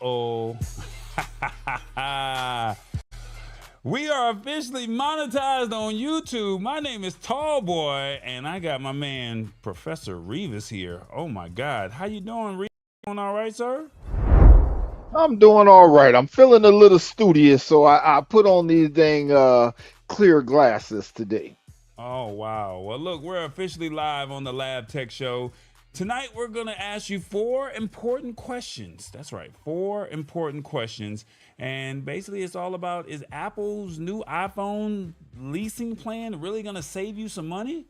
Oh, we are officially monetized on YouTube. My name is Tall Boy, and I got my man Professor Revis here. Oh my God, how you doing, Revis? Doing all right, sir? I'm doing all right. I'm feeling a little studious, so I put on these dang clear glasses today. Oh wow. Well, look, we're officially live on the Lab Tech Show. Tonight, we're going to ask you 4 important questions. That's right, 4 important questions. And basically, it's all about, is Apple's new iPhone leasing plan really going to save you some money?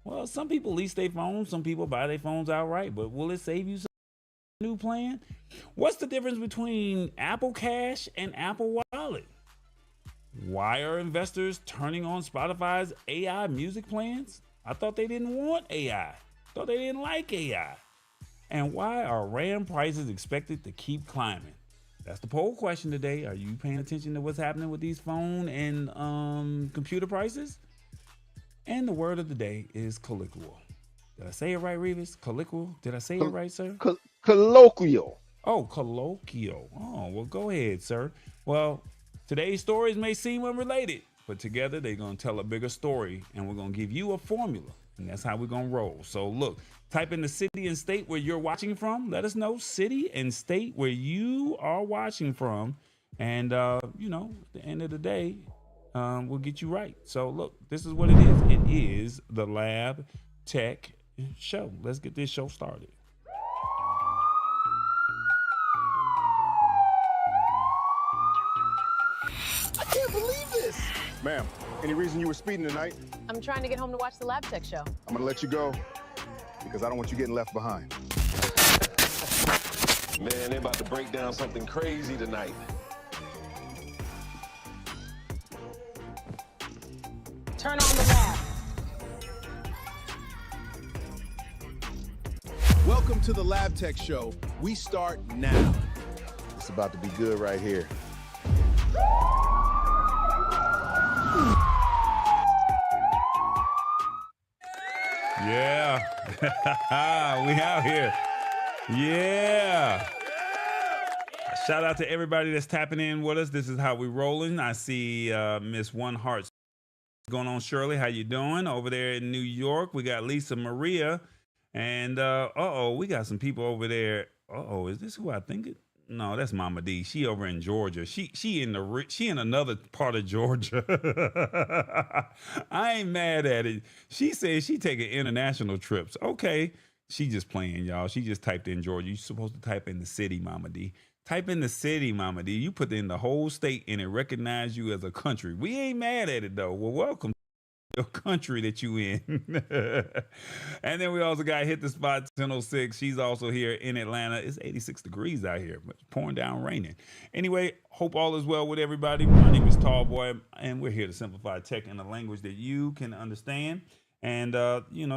Well, some people lease their phones. Some people buy their phones outright. But will it save you some new plan? What's the difference between Apple Cash and Apple Wallet? Why are investors turning on Spotify's AI music plans? I thought they didn't want AI. Thought they didn't like AI. And why are RAM prices expected to keep climbing? That's the poll question today. Are you paying attention to what's happening with these phone and computer prices? And the word of the day is colloquial. Did I say it right, Revis? Colloquial? Did I say it right, sir? Colloquial. Oh, colloquial. Oh, well, go ahead, sir. Well, today's stories may seem unrelated, but together they're going to tell a bigger story, and we're going to give you a formula. And that's how we're going to roll. So look, type in the city and state where you're watching from. Let us know city and state where you are watching from. And, at the end of the day, we'll get you right. So look, this is what it is. It is the Lab Tech Show. Let's get this show started. I can't believe this. Ma'am, any reason you were speeding tonight? I'm trying to get home to watch the Lab Tech Show. I'm gonna let you go because I don't want you getting left behind. Man, they about to break down something crazy tonight. Turn on the lab. Welcome to the Lab Tech Show. We start now. It's about to be good right here. Yeah. We out here. Yeah. Shout out to everybody that's tapping in with us. This is how we rolling. I see Miss One Heart going on. Shirley, how you doing? Over there in New York, we got Lisa Maria. And we got some people over there. Is this who I think it? No, that's Mama D. She over in Georgia. She in another part of Georgia. I ain't mad at it. She says she taking international trips. Okay, she just playing, y'all. She just typed in Georgia. You're supposed to type in the city, Mama D. Type in the city, Mama D. You put in the whole state and it recognize you as a country. We ain't mad at it though. Well, welcome. Your country that you in. And then we also got Hit the Spot 1006. She's also here in Atlanta. It's 86 degrees out here, but it's pouring down raining. Anyway, hope all is well with everybody. My name is Tall Boy, and we're here to simplify tech in a language that you can understand. And,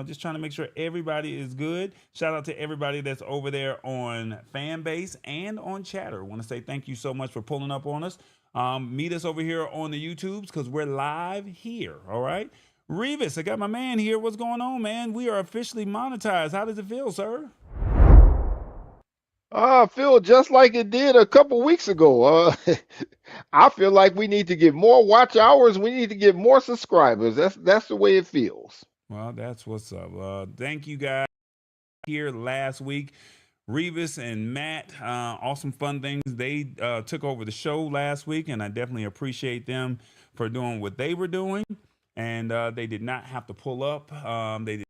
just trying to make sure everybody is good. Shout out to everybody that's over there on Fanbase and on Chatter. I want to say thank you so much for pulling up on us. Meet us over here on the YouTubes because we're live here. All right. Revis, I got my man here. What's going on, man? We are officially monetized. How does it feel, sir? I feel just like it did a couple weeks ago. I feel like we need to get more watch hours. We need to get more subscribers. That's the way it feels. Well, that's what's up. Thank you guys here last week. Revis and Matt, awesome fun things. They took over the show last week, and I definitely appreciate them for doing what they were doing. And they did not have to pull up. They did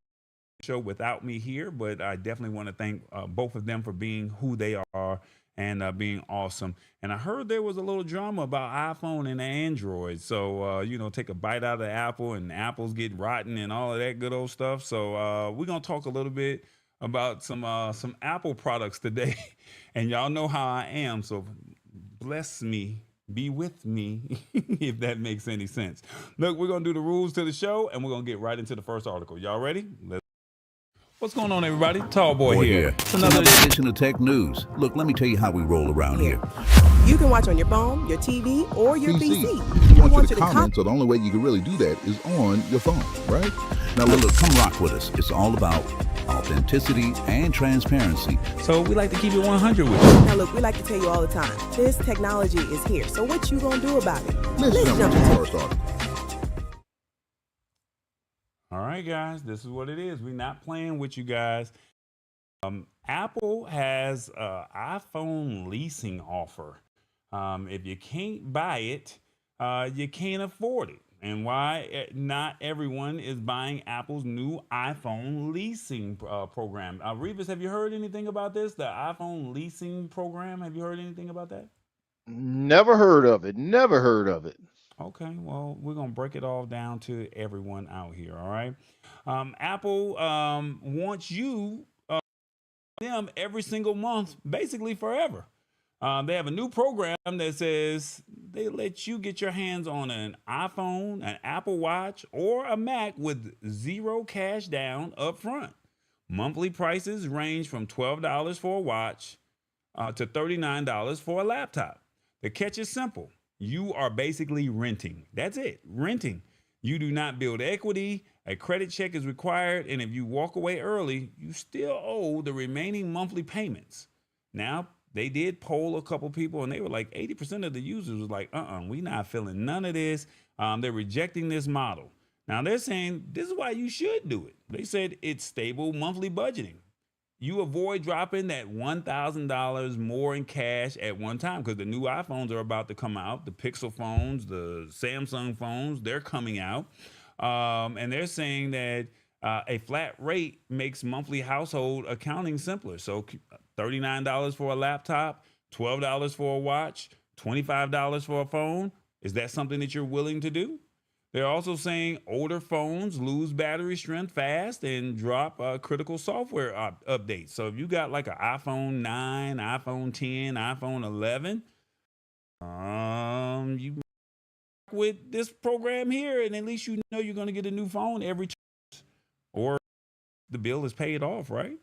the show without me here, but I definitely want to thank both of them for being who they are and being awesome. And I heard there was a little drama about iPhone and Android. So, take a bite out of Apple and apples get rotten and all of that good old stuff. So we're going to talk a little bit about some Apple products today. And y'all know how I am. So bless me. Be with me, if that makes any sense. Look, we're going to do the rules to the show, and we're going to get right into the first article. Y'all ready? What's going on, everybody? Tall Boy here. It's another edition of Tech News. Look, let me tell you how we roll around here. You can watch on your phone, your TV, or your PC. You want you to comment, so the only way you can really do that is on your phone, right? Now, look, come rock with us. It's all about authenticity, and transparency. So we like to keep it 100 with you. Now look, we like to tell you all the time, this technology is here. So what you gonna do about it? Let's Let's jump jump into the into first article. All right, guys, this is what it is. We're not playing with you guys. Apple has an iPhone leasing offer. If you can't buy it, you can't afford it. And why not everyone is buying Apple's new iPhone leasing program. Revis, have you heard anything about this? The iPhone leasing program? Have you heard anything about that? Never heard of it. Never heard of it. Okay, well, we're going to break it all down to everyone out here, all right? Apple wants you them every single month, basically forever. They have a new program that says they let you get your hands on an iPhone, an Apple Watch, or a Mac with zero cash down up front. Monthly prices range from $12 for a watch to $39 for a laptop. The catch is simple. You are basically renting. That's it, renting. You do not build equity. A credit check is required, and if you walk away early, you still owe the remaining monthly payments. Now, they did poll a couple people, and they were like 80% of the users was like, we not feeling none of this. They're rejecting this model. Now, they're saying this is why you should do it. They said it's stable monthly budgeting. You avoid dropping that $1,000 more in cash at one time because the new iPhones are about to come out. The Pixel phones, the Samsung phones, they're coming out. And they're saying that a flat rate makes monthly household accounting simpler. So $39 for a laptop, $12 for a watch, $25 for a phone. Is that something that you're willing to do? They're also saying older phones lose battery strength fast and drop critical software updates. So if you got like an iPhone 9, iPhone 10, iPhone 11, you with this program here, and at least you know you're going to get a new phone every 2 years, or the bill is paid off, right?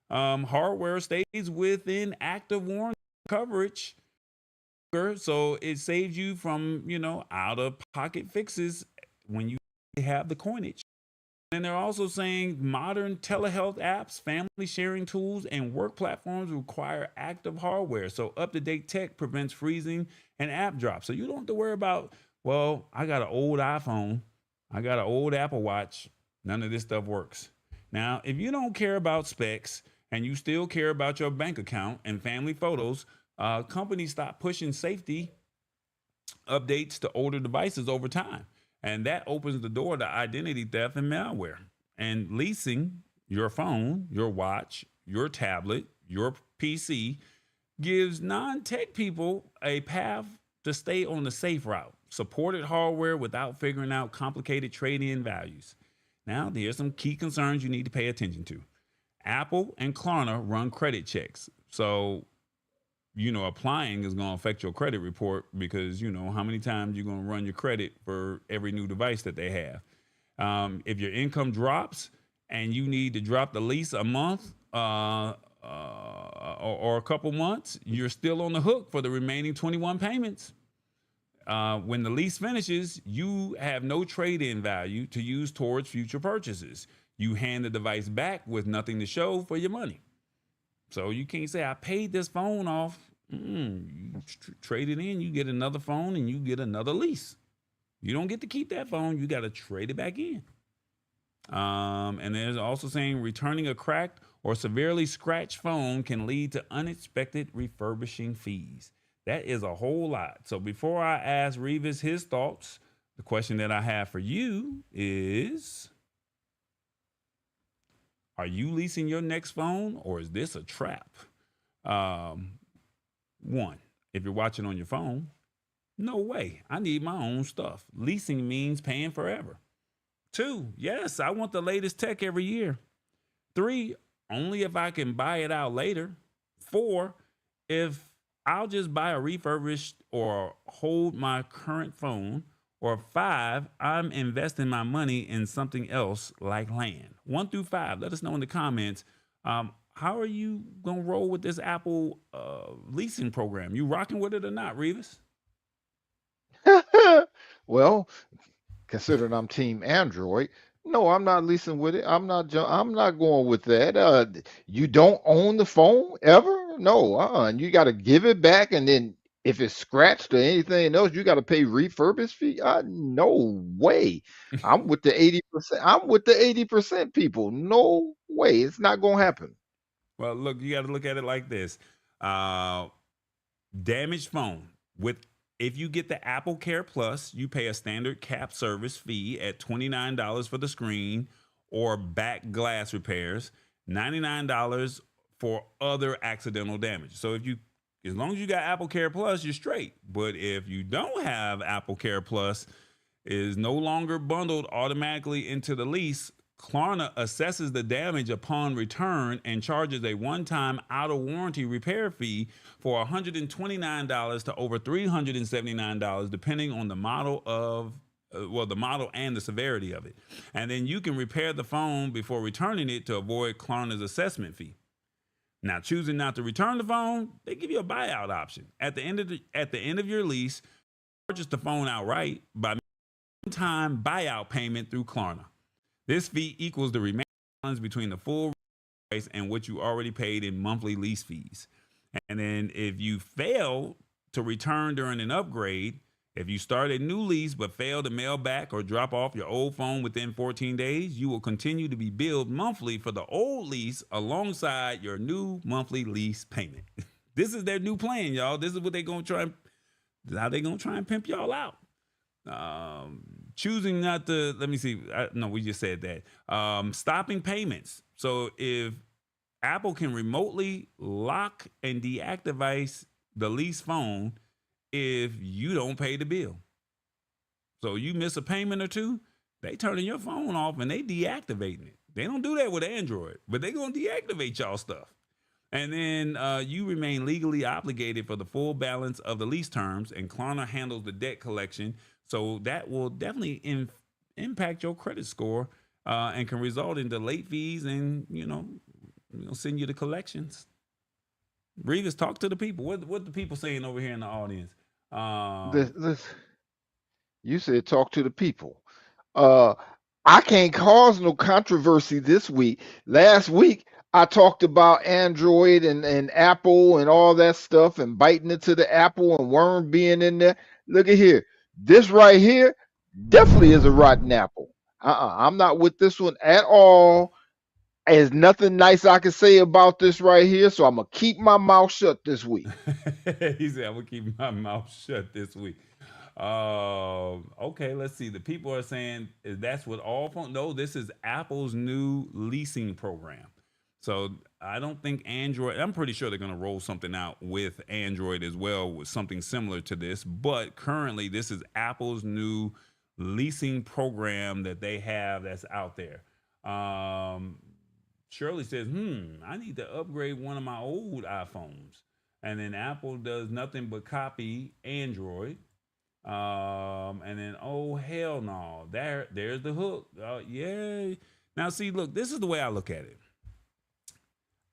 Hardware stays within active warranty coverage, so it saves you from out-of-pocket fixes when you have the coinage. And they're also saying modern telehealth apps, family sharing tools, and work platforms require active hardware. So up-to-date tech prevents freezing and app drops. So you don't have to worry about, well, I got an old iPhone, I got an old Apple Watch, none of this stuff works. Now, if you don't care about specs and you still care about your bank account and family photos, companies stop pushing safety updates to older devices over time. And that opens the door to identity theft and malware. And leasing your phone, your watch, your tablet, your PC gives non-tech people a path to stay on the safe route. Supported hardware without figuring out complicated trade-in values. Now, there's some key concerns you need to pay attention to. Apple and Klarna run credit checks. So, applying is going to affect your credit report because, how many times you're going to run your credit for every new device that they have. If your income drops and you need to drop the lease a month or a couple months, you're still on the hook for the remaining 21 payments. When the lease finishes, you have no trade-in value to use towards future purchases. You hand the device back with nothing to show for your money. So you can't say, I paid this phone off. You trade it in, you get another phone, and you get another lease. You don't get to keep that phone. You got to trade it back in. And there's also saying returning a cracked or severely scratched phone can lead to unexpected refurbishing fees. That is a whole lot. So before I ask Revis his thoughts, the question that I have for you is, are you leasing your next phone, or is this a trap? One, if you're watching on your phone, no way. I need my own stuff. Leasing means paying forever. Two, yes, I want the latest tech every year. Three, only if I can buy it out later. Four, if I'll just buy a refurbished or hold my current phone. Or five, I'm investing my money in something else like land. 1 through 5, let us know in the comments. How are you going to roll with this Apple leasing program? You rocking with it or not, Revis? Well, considering I'm team Android, No, I'm not leasing with it. I'm not going with that. You don't own the phone ever? No, and you got to give it back, and then if it's scratched or anything else, you got to pay refurbish fee. No way. I'm with the 80%. I'm with the 80% people. No way. It's not gonna happen. Well, look, you got to look at it like this. Uh, Damaged phone with if you get the Apple Care Plus, you pay a standard cap service fee at $29 for the screen or back glass repairs, $99 for other accidental damage. So if you as long as you got Apple Care Plus, you're straight. But if you don't have Apple Care Plus, it is no longer bundled automatically into the lease. Klarna assesses the damage upon return and charges a one-time out-of-warranty repair fee for $129 to over $379, depending on the model of the model and the severity of it. And then you can repair the phone before returning it to avoid Klarna's assessment fee. Now, choosing not to return the phone, they give you a buyout option. At the end of your lease, purchase the phone outright by one-time buyout payment through Klarna. This fee equals the remaining balance between the full price and what you already paid in monthly lease fees. And then if you fail to return during an upgrade, if you start a new lease but fail to mail back or drop off your old phone within 14 days, you will continue to be billed monthly for the old lease alongside your new monthly lease payment. This is their new plan, y'all. This is what they're going to try. How they going to try and pimp y'all out. Choosing not to, let me see. No, we just said that. Stopping payments. So if Apple can remotely lock and deactivate the lease phone if you don't pay the bill. So you miss a payment or two, they turning your phone off and they deactivating it. They don't do that with Android, but they going to deactivate y'all stuff. And then you remain legally obligated for the full balance of the lease terms, and Klarna handles the debt collection. So that will definitely impact your credit score and can result in late fees and, send you to collections. Revis, talk to the people. What the people saying over here in the audience? This you said talk to the people. Uh, I can't cause no controversy this week. Last week, I talked about Android and Apple and all that stuff and biting into the apple and worm being in there. Look at here. This right here definitely is a rotten apple. I'm not with this one at all. There's nothing nice I can say about this right here, so I'm gonna keep my mouth shut this week. He said, I'm going to keep my mouth shut this week. Okay, let's see. The people are saying that's what all phone. No, this is Apple's new leasing program. So I don't think Android. I'm pretty sure they're going to roll something out with Android as well, with something similar to this. But currently, this is Apple's new leasing program that they have that's out there. Shirley says, I need to upgrade one of my old iPhones. And then Apple does nothing but copy Android. And then, oh, hell no. There's the hook. Yeah. Now, see, look, this is the way I look at it.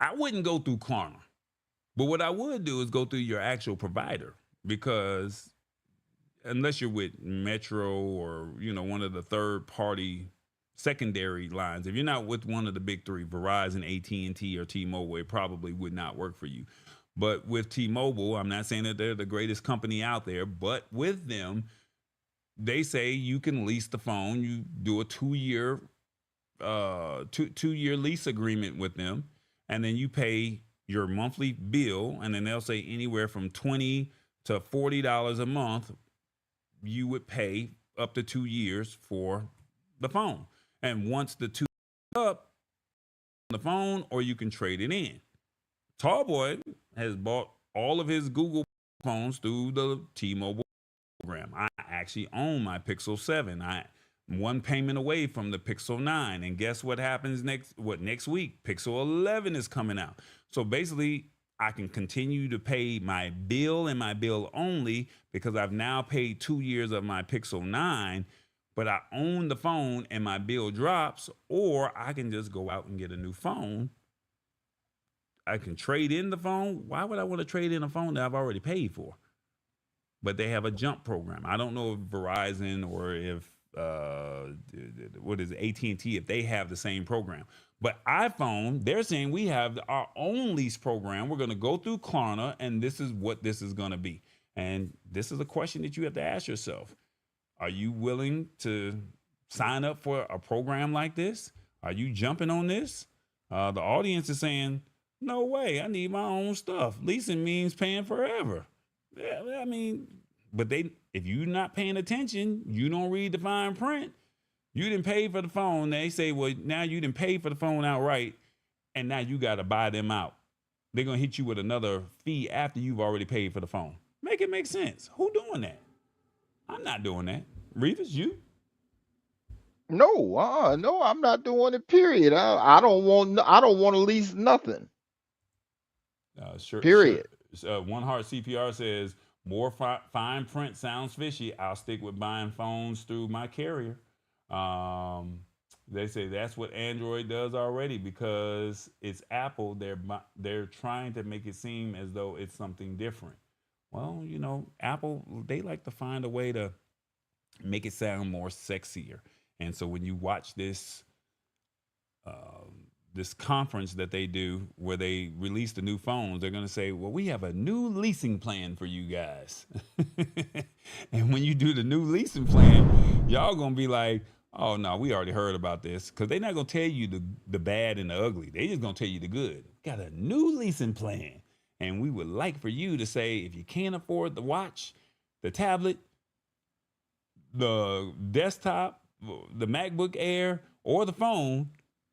I wouldn't go through Klarna. But what I would do is go through your actual provider, because unless you're with Metro or, one of the third party secondary lines, if you're not with one of the big three, Verizon, AT&T, or T-Mobile, it probably would not work for you. But with T-Mobile, I'm not saying that they're the greatest company out there, but with them, they say you can lease the phone. You do a 2-year two-year lease agreement with them, and then you pay your monthly bill, and then they'll say anywhere from $20 to $40 a month you would pay up to 2 years for the phone. And once the 2 up the phone, or you can trade it in. Tallboy has bought all of his Google phones through the T-Mobile program. I actually own my Pixel 7. I'm one payment away from the Pixel 9. And guess what happens next week? Pixel 11 is coming out. So basically, I can continue to pay my bill and my bill only, because I've now paid 2 years of my Pixel 9, but I own the phone and my bill drops, or I can just go out and get a new phone. I can trade in the phone. Why would I want to trade in a phone that I've already paid for? But they have a jump program. I don't know if Verizon or if what is it, AT&T, if they have the same program. But iPhone, they're saying we have our own lease program. We're going to go through Klarna, and this is what this is going to be. And this is a question that you have to ask yourself. Are you willing to sign up for a program like this? Are you jumping on this? The audience is saying, no way, I need my own stuff. Leasing means paying forever. Yeah, I mean, but if you're not paying attention, you don't read the fine print. You didn't pay for the phone. They say, well, now you didn't pay for the phone outright, and now you got to buy them out. They're going to hit you with another fee after you've already paid for the phone. Make it make sense. Who doing that? I'm not doing that. Revis, you? No, I'm not doing it. Period. I don't want to lease nothing. Period. One Heart CPR says more fine print sounds fishy. I'll stick with buying phones through my carrier. They say that's what Android does already because it's Apple. They're trying to make it seem as though it's something different. Well, you know, Apple, they like to find a way to make it sound more sexier. And so when you watch this this conference that they do where they release the new phones, they're going to say, well, we have a new leasing plan for you guys. And when you do the new leasing plan, y'all going to be like, oh, no, we already heard about this. Because they're not going to tell you the bad and the ugly. They just going to tell you the good. Got a new leasing plan. And we would like for you to say, if you can't afford the watch, the tablet, the desktop, the MacBook Air, or the phone,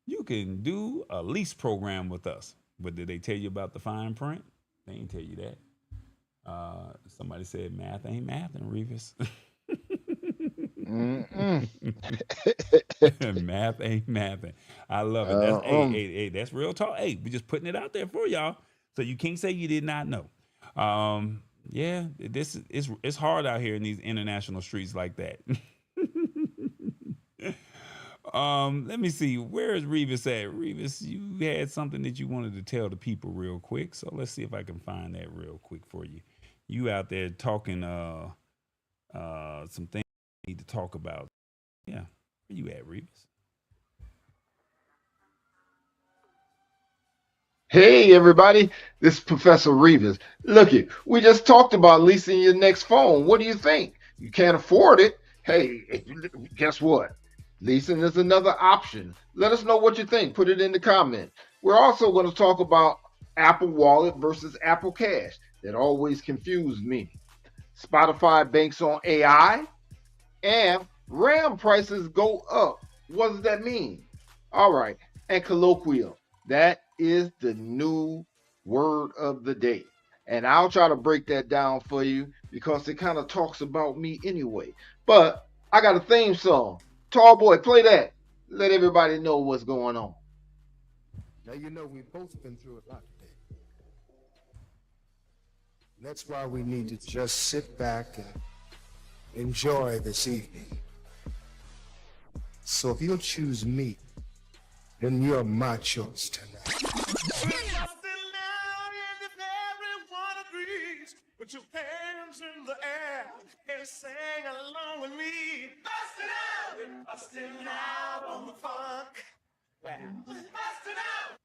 you can do a lease program with us. But did they tell you about the fine print? They ain't tell you that. Somebody said math ain't mathing, Revis. Math ain't mathing. I love it. That's, hey, that's real talk. Hey, we just putting it out there for y'all. So you can't say you did not know. Yeah, it's hard out here in these international streets like that. Let me see. Where is Revis at? Revis, you had something that you wanted to tell the people real quick. So let's see if I can find that real quick for you. You out there talking some things we need to talk about. Yeah. Where you at, Revis? Hey, everybody. This is Professor Revis. Look, we just talked about leasing your next phone. What do you think? You can't afford it. Hey, guess what? Leasing is another option. Let us know what you think. Put it in the comments. We're also going to talk about Apple Wallet versus Apple Cash. That always confused me. Spotify banks on AI, and RAM prices go up. What does that mean? All right. And Colloquial. That is the new word of the day. And I'll try to break that down for you because it kind of talks about me anyway. But I got a theme song. Tall boy, play that. Let everybody know what's going on. Now, you know, we've both been through a lot today. That's why we need to just sit back and enjoy this evening. So if you'll choose me, then you're my choice tonight. Put your hands in the air and sing along with me. Bustin' out on the funk. Bustin' out.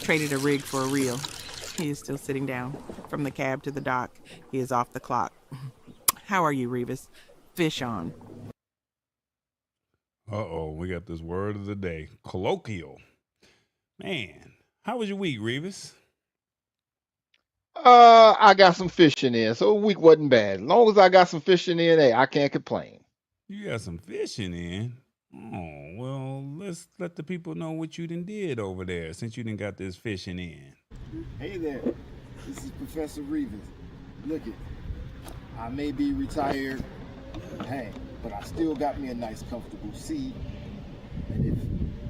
Traded a rig for a reel. He is still sitting down. From the cab to the dock, he is off the clock. How are you, Revis? Fish on. Uh-oh, we got this word of the day. Colloquial. Man, how was your week, Revis? I got some fishing in, so the week wasn't bad. As long as I got some fishing in, hey, I can't complain. You got some fishing in? Oh, well, let's let the people know what you done did over there since you done got this fishing in. Hey there, this is Professor Revis. Look it, I may be retired, hey, but I still got me a nice comfortable seat. And if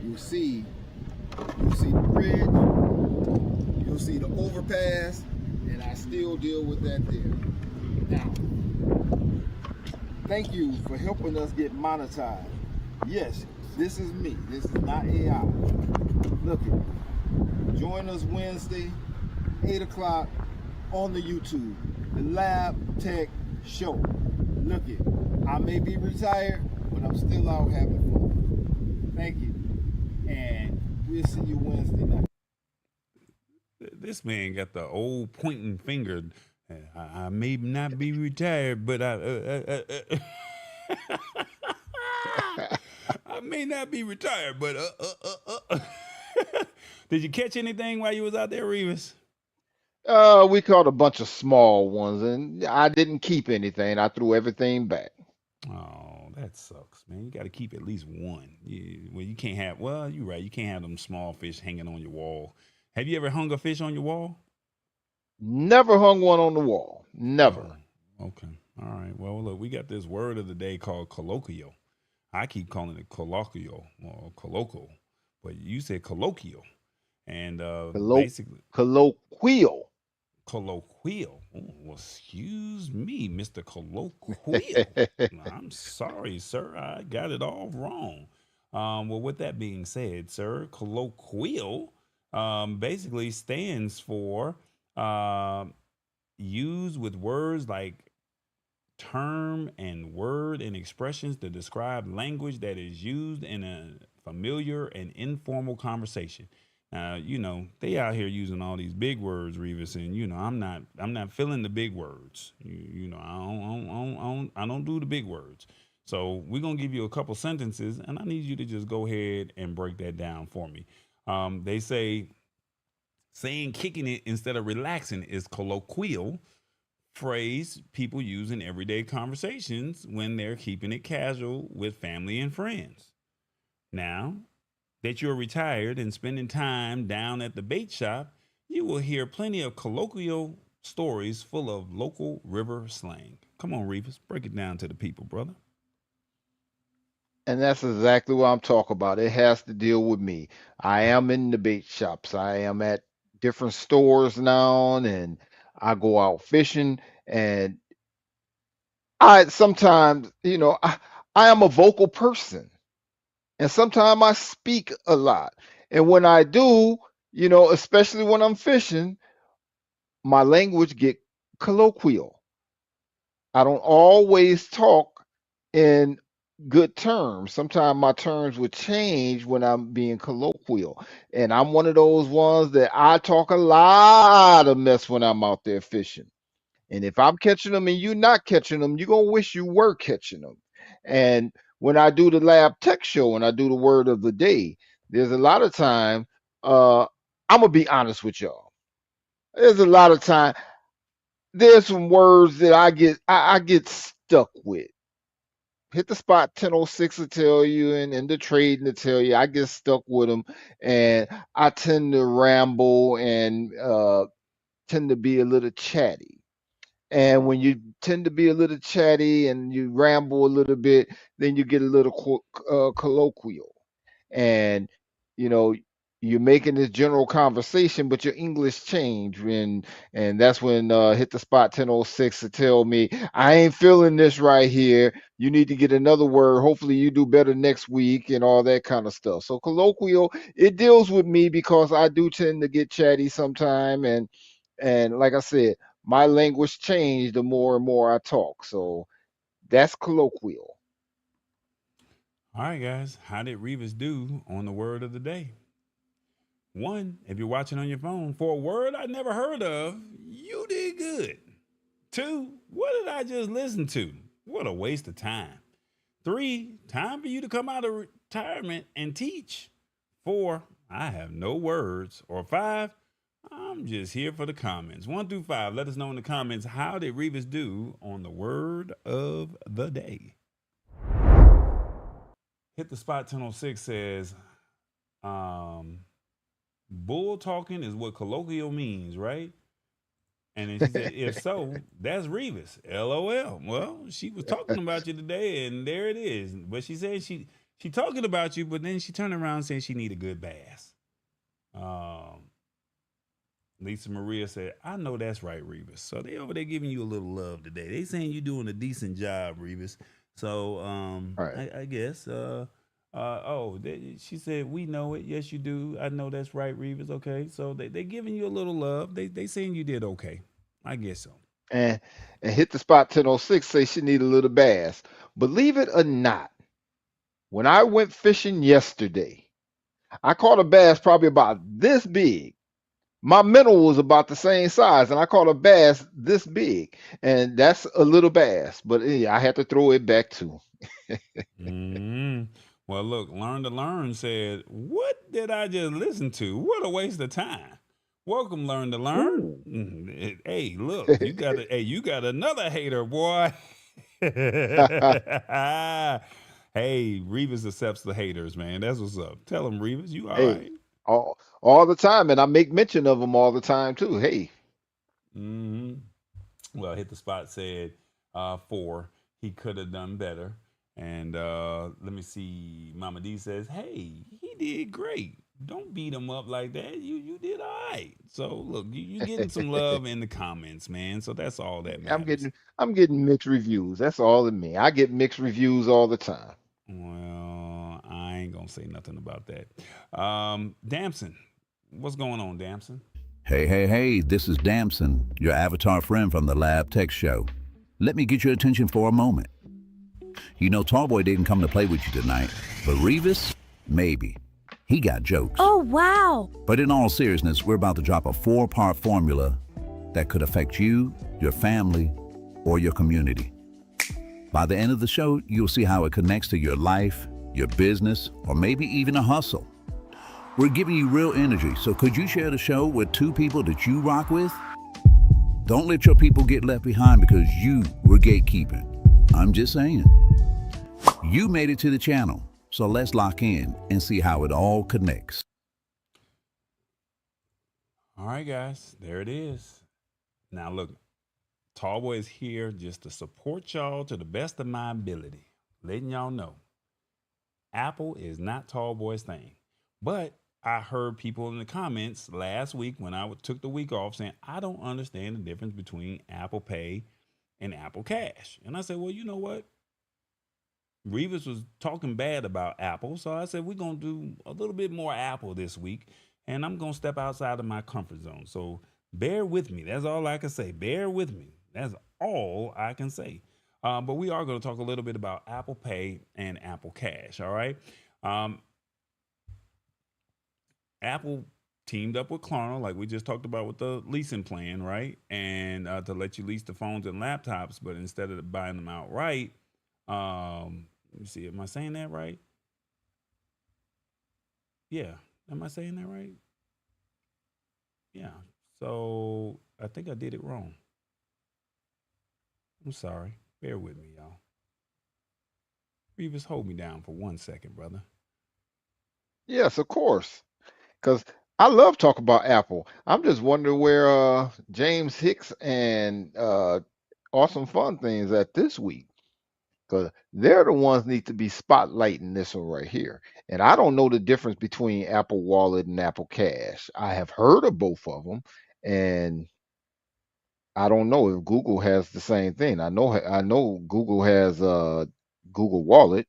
you'll see the bridge, you'll see the overpass, and I still deal with that there. Now, thank you for helping us get monetized. Yes, this is me. This is not AI. Look it. Join us Wednesday, 8 o'clock on the YouTube, the Lab Tech Show. Look it. I may be retired, but I'm still out having fun. Thank you. And we'll see you Wednesday night. This man got the old pointing finger. I may not be retired, but I may not be retired, but Did you catch anything while you was out there, Revis? We caught a bunch of small ones, and I didn't keep anything. I threw everything back. Oh, that sucks, man. You got to keep at least one. Well, you can't have. Well, you're right. You can't have them small fish hanging on your wall. Have you ever hung a fish on your wall? Never hung one on the wall. Oh, Never. okay. All right. Well, look, we got this word of the day called colloquial. I keep calling it colloquial or colloquial, but you said colloquial, and Collo- basically colloquial. colloquial. Oh, well, excuse me, Mr. Colloquial. I'm sorry, sir. I got it all wrong. Well, with that being said, sir, colloquial basically stands for use with words like term and word and expressions to describe language that is used in a familiar and informal conversation. Now, they out here using all these big words, Revis, and I'm not feeling the big words. I don't do the big words. So we're gonna give you a couple sentences, and I need you to just go ahead and break that down for me. They say saying kicking it instead of relaxing is colloquial phrase people use in everyday conversations when they're keeping it casual with family and friends. Now that you're retired and spending time down at the bait shop, you will hear plenty of colloquial stories full of local river slang. Come on, Revis, break it down to the people, brother. And that's exactly what I'm talking about. It has to deal with me. I am in the bait shops. I am at different stores now, and I go out fishing. And I sometimes, I am a vocal person, and sometimes I speak a lot. And when I do, especially when I'm fishing, my language get colloquial. I don't always talk in good terms. Sometimes my terms would change when I'm being colloquial. And I'm one of those ones that I talk a lot of mess when I'm out there fishing. And if I'm catching them and you're not catching them, you're going to wish you were catching them. And when I do the lab tech show and I do the word of the day, there's a lot of time, uh, I'm going to be honest with y'all. There's a lot of time there's some words that I get stuck with. Hit the spot 1006 to tell you, and the trading to tell you. I get stuck with them, and I tend to ramble and tend to be a little chatty. And when you tend to be a little chatty and you ramble a little bit, then you get a little colloquial. And you know you're making this general conversation, but your English change, and that's when hit the spot 1006 to tell me I ain't feeling this right here. You need to get another word. Hopefully you do better next week and all that kind of stuff. So colloquial, it deals with me because I do tend to get chatty sometime, and like I said, my language changed the more and more I talk. So that's colloquial. All right, guys, how did Revis do on the word of the day? One, if you're watching on your phone, for a word I never heard of, you did good. Two, what did I just listen to? What a waste of time. Three, time for you to come out of retirement and teach. Four, I have no words. Or five, I'm just here for the comments. 1 through 5, let us know in the comments how did Revis do on the word of the day. Hit the spot 1006 says, bull talking is what colloquial means, right? And then she said, if so, that's Revis. LOL. Well, she was talking about you today, and there it is. But she said she talking about you, but then she turned around and said she need a good bath. Lisa Maria said, I know that's right, Revis. So they over there giving you a little love today. They saying you doing a decent job, Revis. So All right. I guess she said, we know it. Yes, you do. I know that's right, Revis. Okay. So they giving you a little love. They saying you did okay. I guess so. and hit the spot 10:06. Say she need a little bass. Believe it or not, when I went fishing yesterday, I caught a bass probably about this big. My minnow was about the same size, and I caught a bass this big, and that's a little bass. But yeah, I had to throw it back too. Mm. Well, look, Learn to Learn said, "What did I just listen to? What a waste of time." Welcome, Learn to Learn. Ooh. Hey, look, you got another hater, boy. Hey, Revis accepts the haters, man. That's what's up. Tell him, Revis, you all Hey, right. all the time, and I make mention of them all the time too. Hey, Hmm. Well, Hit the Spot said 4. He could have done better. And let me see. Mama D says, "Hey, he did great. Don't beat him up like that. You did all right." So look, you getting some love in the comments, man. So that's all that I'm matters. getting mixed reviews. That's all in me. I get mixed reviews all the time. Well, I ain't gonna say nothing about that. Damson, what's going on, Damson? Hey, hey, hey, this is Damson, your avatar friend from the Lab Tech Show. Let me get your attention for a moment. You know, Tallboy didn't come to play with you tonight, but Revis, maybe. He got jokes. Oh, wow. But in all seriousness, we're about to drop a 4-part formula that could affect you, your family, or your community. By the end of the show, you'll see how it connects to your life, your business, or maybe even a hustle. We're giving you real energy, so could you share the show with 2 people that you rock with? Don't let your people get left behind because you were gatekeeping. I'm just saying. You made it to the channel, so let's lock in and see how it all connects. All right, guys, there it is. Now look, Tallboy is here just to support y'all to the best of my ability, letting y'all know Apple is not Tallboy's thing. But I heard people in the comments last week when I took the week off saying, "I don't understand the difference between Apple Pay and Apple Cash." And I said, well, you know what? Revis was talking bad about Apple. So I said, we're going to do a little bit more Apple this week. And I'm going to step outside of my comfort zone. So bear with me. That's all I can say. Bear with me. That's all I can say. But we are going to talk a little bit about Apple Pay and Apple Cash. All right. Um, Apple teamed up with Klarna, like we just talked about with the leasing plan, right? And to let you lease the phones and laptops, but instead of buying them outright, let me see, am I saying that right? Yeah, am I saying that right? Yeah. So I think I did it wrong. I'm sorry. Bear with me, y'all. Revis, hold me down for 1 second, brother. Yes, of course. Because I love talking about Apple. I'm just wondering where James Hicks and Awesome Fun Things at this week. Because they're the ones need to be spotlighting this one right here. And I don't know the difference between Apple Wallet and Apple Cash. I have heard of both of them, and I don't know if Google has the same thing. I know Google has Google Wallet,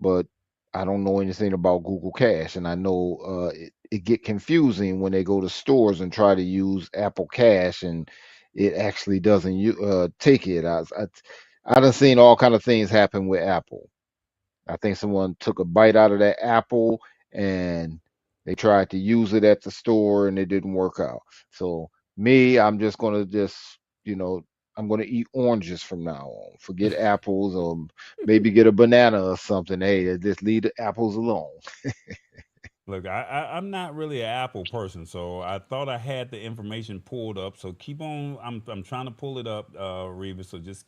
but I don't know anything about Google Cash, and I know it get confusing when they go to stores and try to use Apple Cash, and it actually doesn't take it. I done seen all kind of things happen with Apple. I think someone took a bite out of that apple and they tried to use it at the store and it didn't work out. So me, I'm just gonna you know, I'm gonna eat oranges from now on. Forget apples or maybe get a banana or something. Hey, just leave the apples alone. Look, I'm not really an Apple person, so I thought I had the information pulled up. So keep on. I'm trying to pull it up, Reva. So just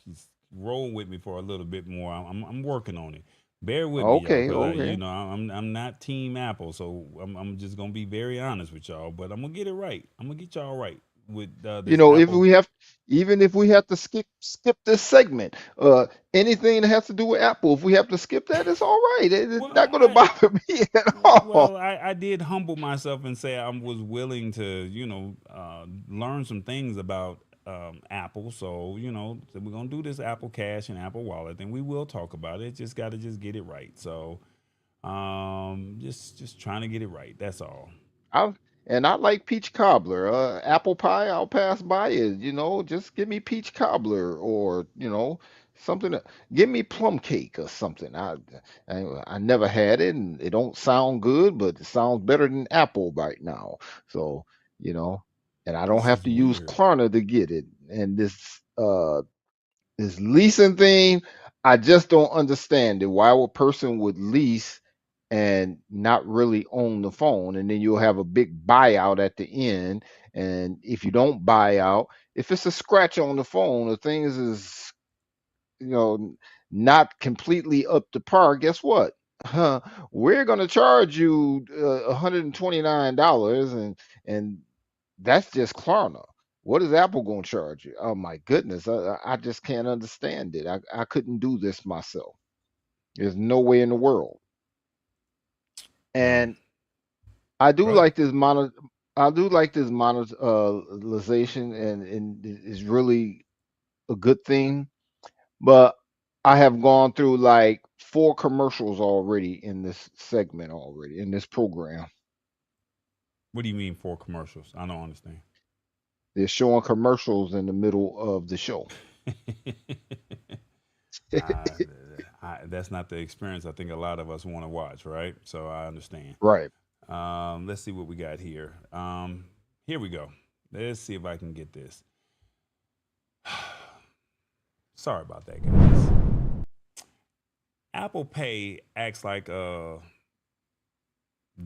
roll with me for a little bit more. I'm working on it. Bear with me, y'all, Okay, because okay. I'm not Team Apple, so I'm just gonna be very honest with y'all. But I'm gonna get it right. I'm gonna get y'all right with You this know, if Apple. we have even if we have to skip this segment, anything that has to do with Apple, if we have to skip that, it's all right. It's Well, not gonna bother me at all. well, I did humble myself and say I was willing to, learn some things about Apple. So, so we're gonna do this Apple Cash and Apple Wallet, and we will talk about it. Just got to just get it right. So, just trying to get it right. That's all. I've And I like peach cobbler. Apple pie, I'll pass by it. Just give me peach cobbler, or something. Give me plum cake or something. I never had it, and it don't sound good, but it sounds better than apple right now. So you know, and I don't This have is to use weird. Klarna to get it. And this leasing thing, I just don't understand it. Why a person would lease and not really own the phone, and then you'll have a big buyout at the end. And if you don't buy out, if it's a scratch on the phone or things is you know not completely up to par, guess what? We're going to charge you $129, and that's just Klarna. What is Apple going to charge you? Oh my goodness, I just can't understand it. I couldn't do this myself. There's no way in the world. Well, And I do right. like this monetization, and it's really a good thing. But I have gone through like four commercials already in this segment already in this program. What do you mean for commercials? I don't understand. They're showing commercials in the middle of the show. I, that's not the experience I think a lot of us want to watch, right? So I understand. Right. Let's see what we got here. Here we go. Let's see if I can get this. Sorry about that, guys. Apple Pay acts like a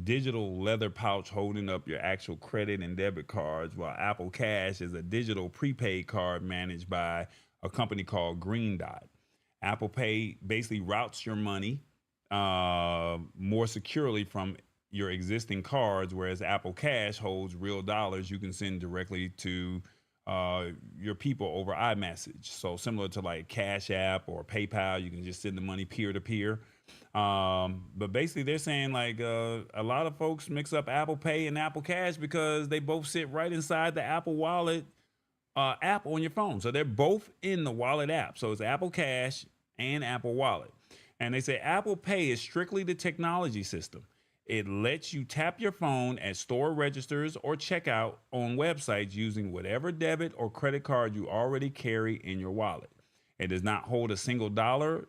digital leather pouch holding up your actual credit and debit cards, while Apple Cash is a digital prepaid card managed by a company called Green Dot. Apple Pay basically routes your money more securely from your existing cards, whereas Apple Cash holds real dollars you can send directly to your people over iMessage. So similar to like Cash App or PayPal, you can just send the money peer to peer. But basically, they're saying like a lot of folks mix up Apple Pay and Apple Cash because they both sit right inside the Apple Wallet app on your phone. So they're both in the wallet app. So it's Apple Cash and Apple Wallet. And they say Apple Pay is strictly the technology system. It lets you tap your phone at store registers or checkout on websites using whatever debit or credit card you already carry in your wallet. It does not hold a single dollar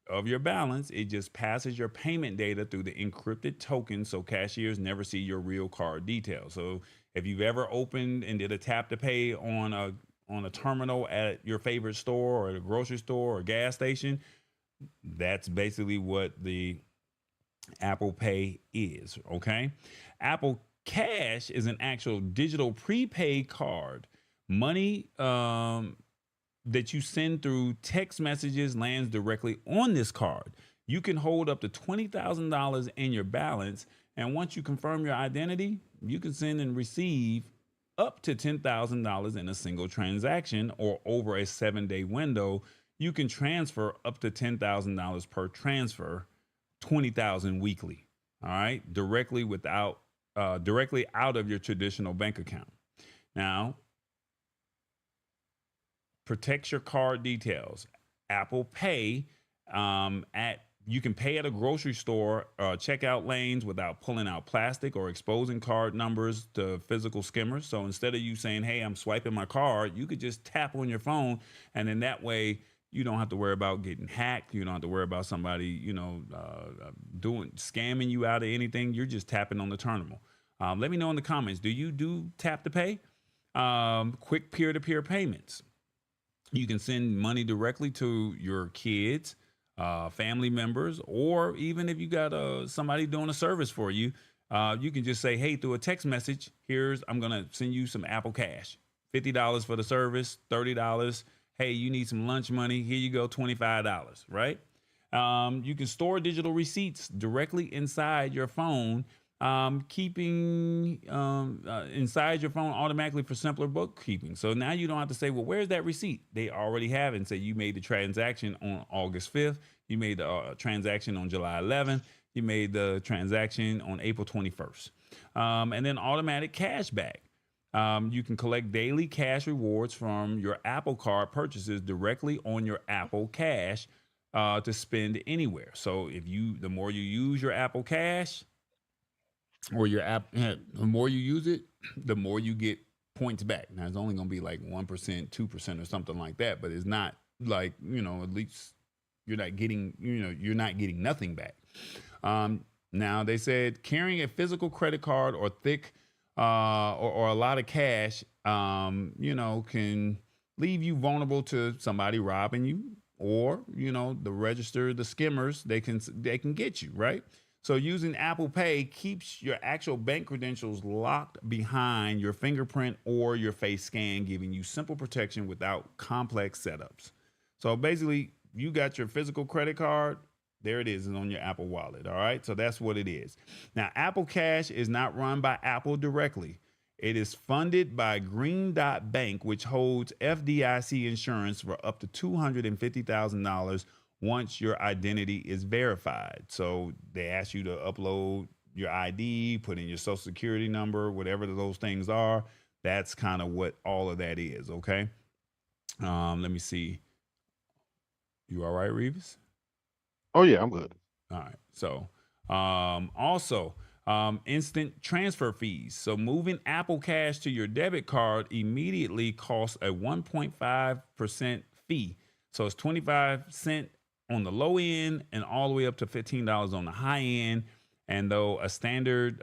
of your balance. It just passes your payment data through the encrypted token so cashiers never see your real card details. So if you've ever opened and did a tap to pay on a terminal at your favorite store or a grocery store or gas station, that's basically what the Apple Pay is, okay? Apple Cash is an actual digital prepaid card. Money that you send through text messages lands directly on this card. You can hold up to $20,000 in your balance, and once you confirm your identity, you can send and receive up to $10,000 in a single transaction, or over a 7-day window, you can transfer up to $10,000 per transfer, 20,000 weekly. All right, directly out of your traditional bank account. Now, protects your card details. Apple Pay at you can pay at a grocery store checkout lanes without pulling out plastic or exposing card numbers to physical skimmers. So instead of you saying, "Hey, I'm swiping my card," you could just tap on your phone, and then that way you don't have to worry about getting hacked. You don't have to worry about somebody doing scamming you out of anything. You're just tapping on the terminal. Let me know in the comments. Do you do tap to pay? Quick peer-to-peer payments. You can send money directly to your kids, family members, or even if you got somebody doing a service for you, you can just say, "Hey, through a text message, I'm gonna send you some Apple Cash, $50 for the service, $30. Hey, you need some lunch money? Here you go, $25." Right? You can store digital receipts directly inside your phone, keeping inside your phone automatically for simpler bookkeeping. So now you don't have to say, "Well, where's that receipt?" They already have it and say you made the transaction on August 5th, you made the transaction on July 11th, you made the transaction on April 21st. And then automatic cash back. You can collect daily cash rewards from your Apple Card purchases directly on your Apple Cash to spend anywhere. So the more you use your Apple Cash, or your app, the more you use it, the more you get points back. Now it's only going to be like 1%, 2% or something like that, but it's not like, at least you're not getting nothing back. Now they said carrying a physical credit card or thick or a lot of cash, can leave you vulnerable to somebody robbing you, or the skimmers, they can get you, right? So using Apple Pay keeps your actual bank credentials locked behind your fingerprint or your face scan, giving you simple protection without complex setups. So basically, you got your physical credit card. There it is, it's on your Apple Wallet. All right. So that's what it is. Now, Apple Cash is not run by Apple directly. It is funded by Green Dot Bank, which holds FDIC insurance for up to $250,000 once your identity is verified. So they ask you to upload your ID, put in your social security number, whatever those things are. That's kind of what all of that is. Okay. Let me see. You all right, Revis? Oh yeah, I'm good. All right. So, also, instant transfer fees. So, moving Apple Cash to your debit card immediately costs a 1.5% fee. So, it's 25 cents on the low end and all the way up to $15 on the high end. And though a standard,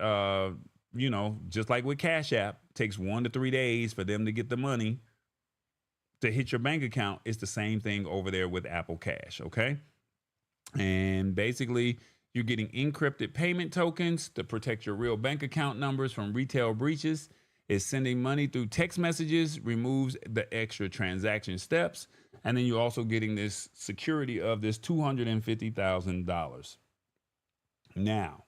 just like with Cash App, takes 1 to 3 days for them to get the money to hit your bank account, it's the same thing over there with Apple Cash. Okay. And basically, you're getting encrypted payment tokens to protect your real bank account numbers from retail breaches. It's sending money through text messages, removes the extra transaction steps. And then you're also getting this security of this $250,000. Now,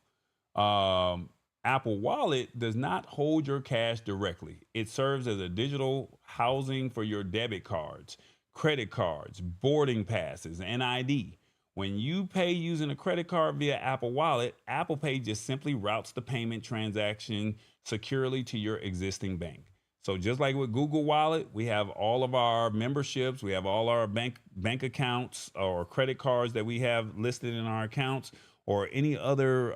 Apple Wallet does not hold your cash directly. It serves as a digital housing for your debit cards, credit cards, boarding passes, and ID. When you pay using a credit card via Apple Wallet, Apple Pay just simply routes the payment transaction securely to your existing bank. So just like with Google Wallet, we have all of our memberships, we have all our bank accounts or credit cards that we have listed in our accounts, or any other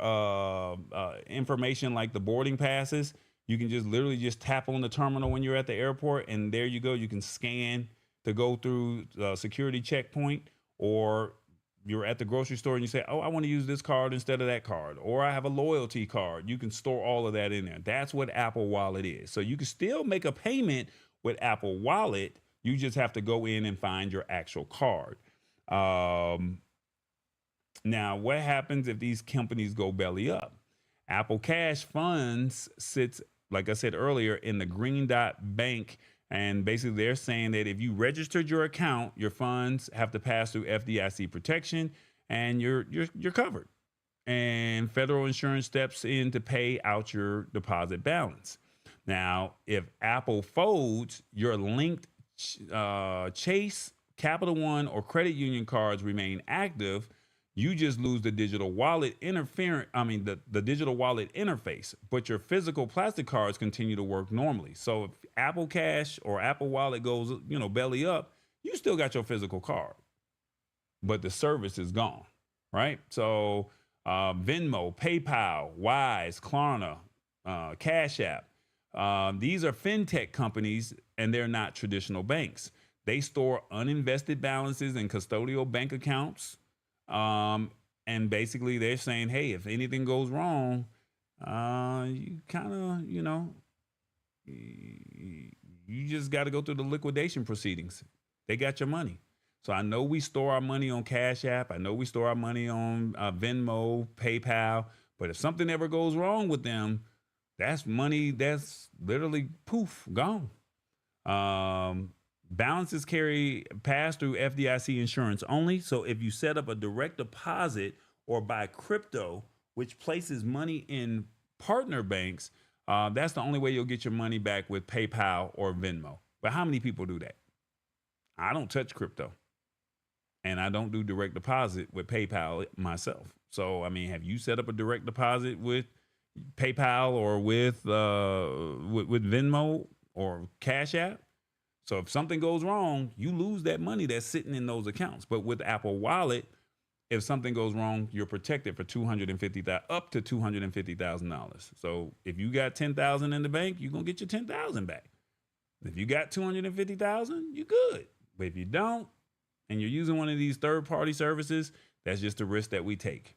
information like the boarding passes. You can just literally just tap on the terminal when you're at the airport, and there you go. You can scan to go through security checkpoint, or you're at the grocery store and you say, oh, I want to use this card instead of that card, or I have a loyalty card. You can store all of that in there. That's what Apple Wallet is. So you can still make a payment with Apple Wallet. You just have to go in and find your actual card. Now, what happens if these companies go belly up? Apple Cash funds sits, like I said earlier, in the Green Dot Bank. And basically, they're saying that if you registered your account, your funds have to pass through FDIC protection, and you're covered. And federal insurance steps in to pay out your deposit balance. Now, if Apple folds, your linked Chase, Capital One, or credit union cards remain active. You just lose the digital wallet the digital wallet interface, but your physical plastic cards continue to work normally. So if Apple Cash or Apple Wallet goes, belly up, you still got your physical card, but the service is gone, right? So Venmo, PayPal, Wise, Klarna, Cash App, these are fintech companies, and they're not traditional banks. They store uninvested balances in custodial bank accounts. And basically they're saying, hey, if anything goes wrong, you kind of, you just got to go through the liquidation proceedings. They got your money. So I know we store our money on Cash App. I know we store our money on Venmo, PayPal. But if something ever goes wrong with them, that's money that's literally poof, gone. Balances pass through FDIC insurance only. So if you set up a direct deposit or buy crypto, which places money in partner banks, that's the only way you'll get your money back with PayPal or Venmo. But how many people do that? I don't touch crypto, and I don't do direct deposit with PayPal myself. So, have you set up a direct deposit with PayPal or with Venmo or Cash App? So if something goes wrong, you lose that money that's sitting in those accounts. But with Apple Wallet, if something goes wrong, you're protected for up to $250,000. So if you got 10,000 in the bank, you're gonna get your 10,000 back. If you got 250,000, you good. But if you don't, and you're using one of these third-party services, that's just the risk that we take.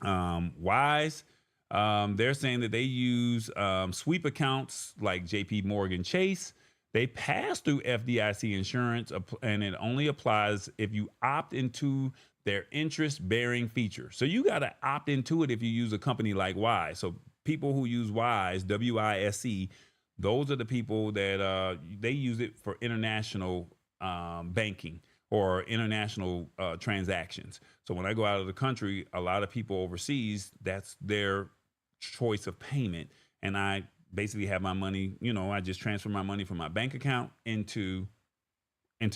Wise, they're saying that they use sweep accounts like JP Morgan Chase. They pass through FDIC insurance, and it only applies if you opt into their interest-bearing feature. So you got to opt into it if you use a company like Wise. So people who use Wise, WISE, those are the people that they use it for international banking or international transactions. So when I go out of the country, a lot of people overseas, that's their choice of payment. And I basically have my money, I just transfer my money from my bank account into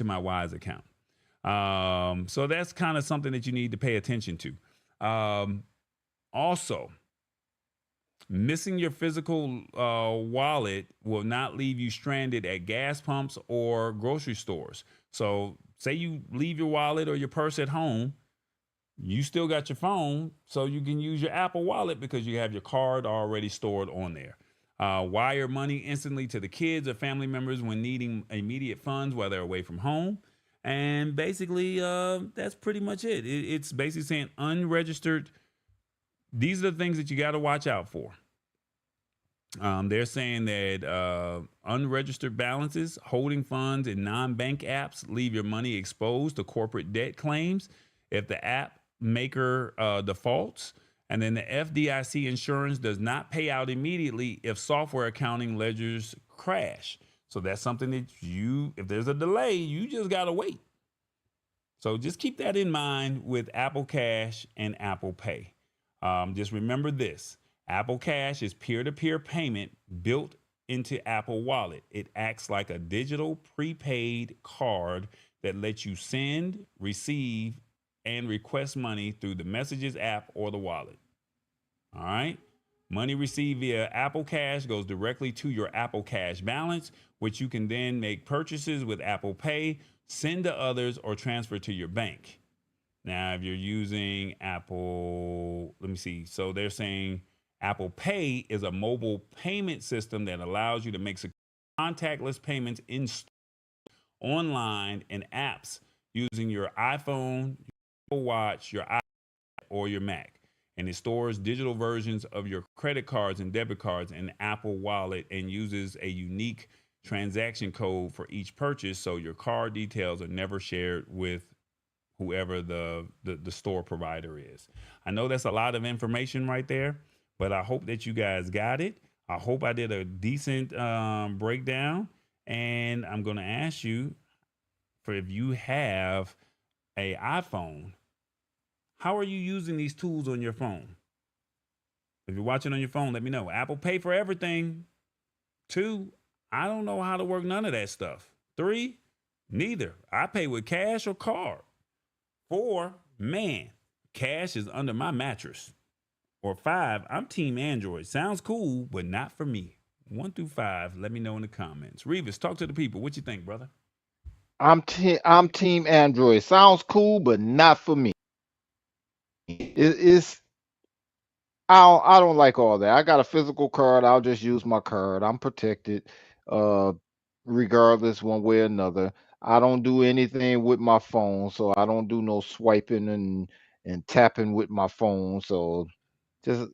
my Wise account. So that's kind of something that you need to pay attention to. Also, missing your physical wallet will not leave you stranded at gas pumps or grocery stores. So say you leave your wallet or your purse at home, you still got your phone, so you can use your Apple Wallet because you have your card already stored on there. Wire money instantly to the kids or family members when needing immediate funds while they're away from home. And basically, that's pretty much it. It's basically saying unregistered. These are the things that you got to watch out for. They're saying that unregistered balances, holding funds in non-bank apps leave your money exposed to corporate debt claims if the app maker defaults. And then the FDIC insurance does not pay out immediately if software accounting ledgers crash. So that's something that if there's a delay, you just got to wait. So just keep that in mind with Apple Cash and Apple Pay. Just remember this. Apple Cash is peer-to-peer payment built into Apple Wallet. It acts like a digital prepaid card that lets you send, receive, and request money through the Messages app or the wallet. All right. Money received via Apple Cash goes directly to your Apple Cash balance, which you can then make purchases with Apple Pay, send to others, or transfer to your bank. Now, if you're using Apple, let me see. So they're saying Apple Pay is a mobile payment system that allows you to make contactless payments online and apps using your iPhone, your Apple Watch, your iPad, or your Mac. And it stores digital versions of your credit cards and debit cards in Apple Wallet and uses a unique transaction code for each purchase, so your card details are never shared with whoever the store provider is. I know that's a lot of information right there, but I hope that you guys got it. I hope I did a decent breakdown. And I'm going to ask you for if you have an iPhone, how are you using these tools on your phone? If you're watching on your phone, let me know. Apple Pay for everything. 2, I don't know how to work none of that stuff. 3, neither. I pay with cash or card. 4, man, cash is under my mattress. Or 5, I'm team Android. Sounds cool, but not for me. 1 through 5, let me know in the comments. Revis, talk to the people. What you think, brother? I'm team Android. Sounds cool, but not for me. It's I don't like all that. I got a physical card. I'll just use my card. I'm protected, uh, regardless one way or another. I don't do anything with my phone, so I don't do no swiping and tapping with my phone. So just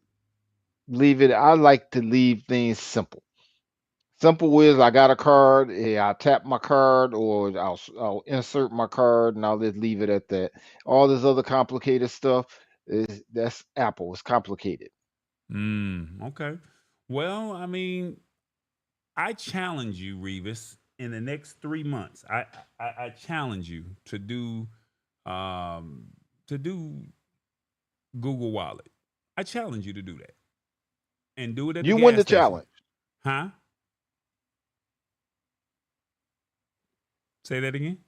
leave it. I like to leave things simple. Simple is I got a card. I tap my card, or I'll insert my card, and I'll just leave it at that. All this other complicated stuff that's Apple. It's complicated. Okay. Well, I mean, I challenge you, Revis, in the next 3 months. I challenge you to do Google Wallet. I challenge you to do that. And do it at the You win gas the station. challenge. Huh? Say that again?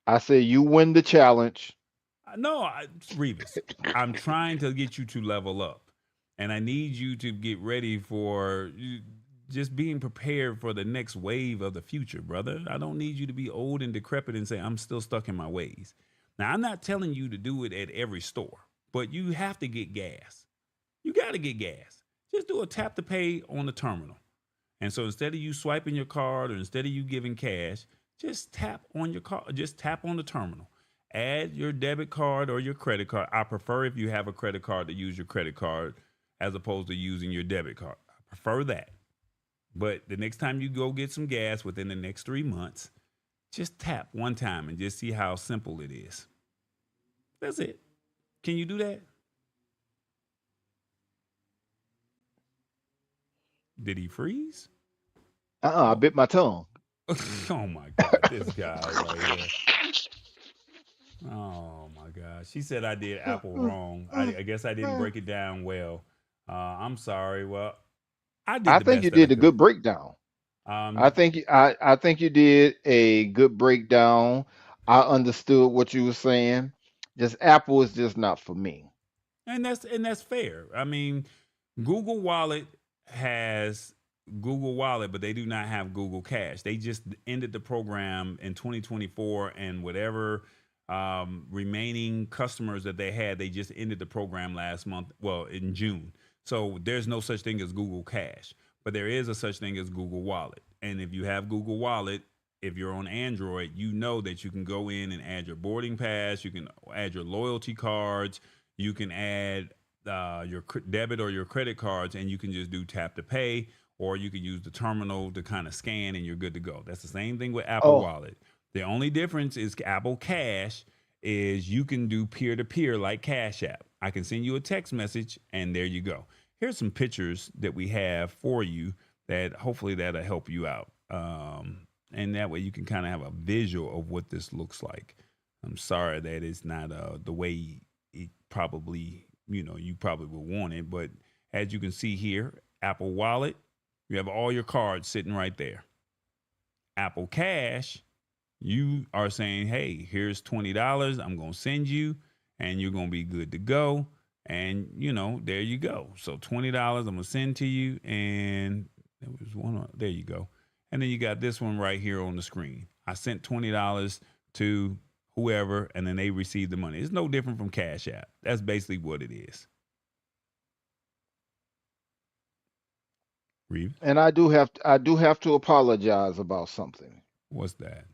I say you win the challenge. No, Revis, I'm trying to get you to level up. And I need you to get ready for just being prepared for the next wave of the future, brother. I don't need you to be old and decrepit and say, I'm still stuck in my ways. Now, I'm not telling you to do it at every store, but you have to get gas. You got to get gas. Just do a tap to pay on the terminal. And so instead of you swiping your card or instead of you giving cash, just tap on your card, just tap on the terminal. Add your debit card or your credit card. I prefer if you have a credit card to use your credit card as opposed to using your debit card. I prefer that. But the next time you go get some gas within the next 3 months, just tap one time and just see how simple it is. That's it. Can you do that? Did he freeze? I bit my tongue. Oh my God, this guy right here. Oh my God. She said I did Apple wrong. I guess I didn't break it down well. I'm sorry. Well, I did I the think best you that I did a could. good breakdown. I Um, think I think you did a good breakdown. I understood what you were saying. Just Apple is just not for me. and that's fair. I mean, Google Wallet has Google Wallet, but they do not have Google Cash. They just ended the program in 2024, and whatever remaining customers that they had, they just ended the program last month. Well, in June. So there's no such thing as Google Cash, but there is a such thing as Google Wallet. And if you have Google Wallet, if you're on Android, you know that you can go in and add your boarding pass, you can add your loyalty cards, you can add your debit or your credit cards, and you can just do tap to pay, or you can use the terminal to kind of scan, and you're good to go. That's the same thing with Apple Oh, Wallet. The only difference is Apple Cash is you can do peer to peer like Cash App. I can send you a text message, and there you go. Here's some pictures that we have for you that hopefully that'll help you out. And that way you can kind of have a visual of what this looks like. I'm sorry that it's not the way it probably, you probably would want it. But as you can see here, Apple Wallet, you have all your cards sitting right there. Apple Cash, you are saying, hey, here's $20. I'm going to send you, and you're going to be good to go. And, there you go. So $20 I'm going to send to you. And there was one, there you go. And then you got this one right here on the screen. I sent $20 to whoever, and then they received the money. It's no different from Cash App. That's basically what it is. Reeve, and I do have to apologize about something. what's that?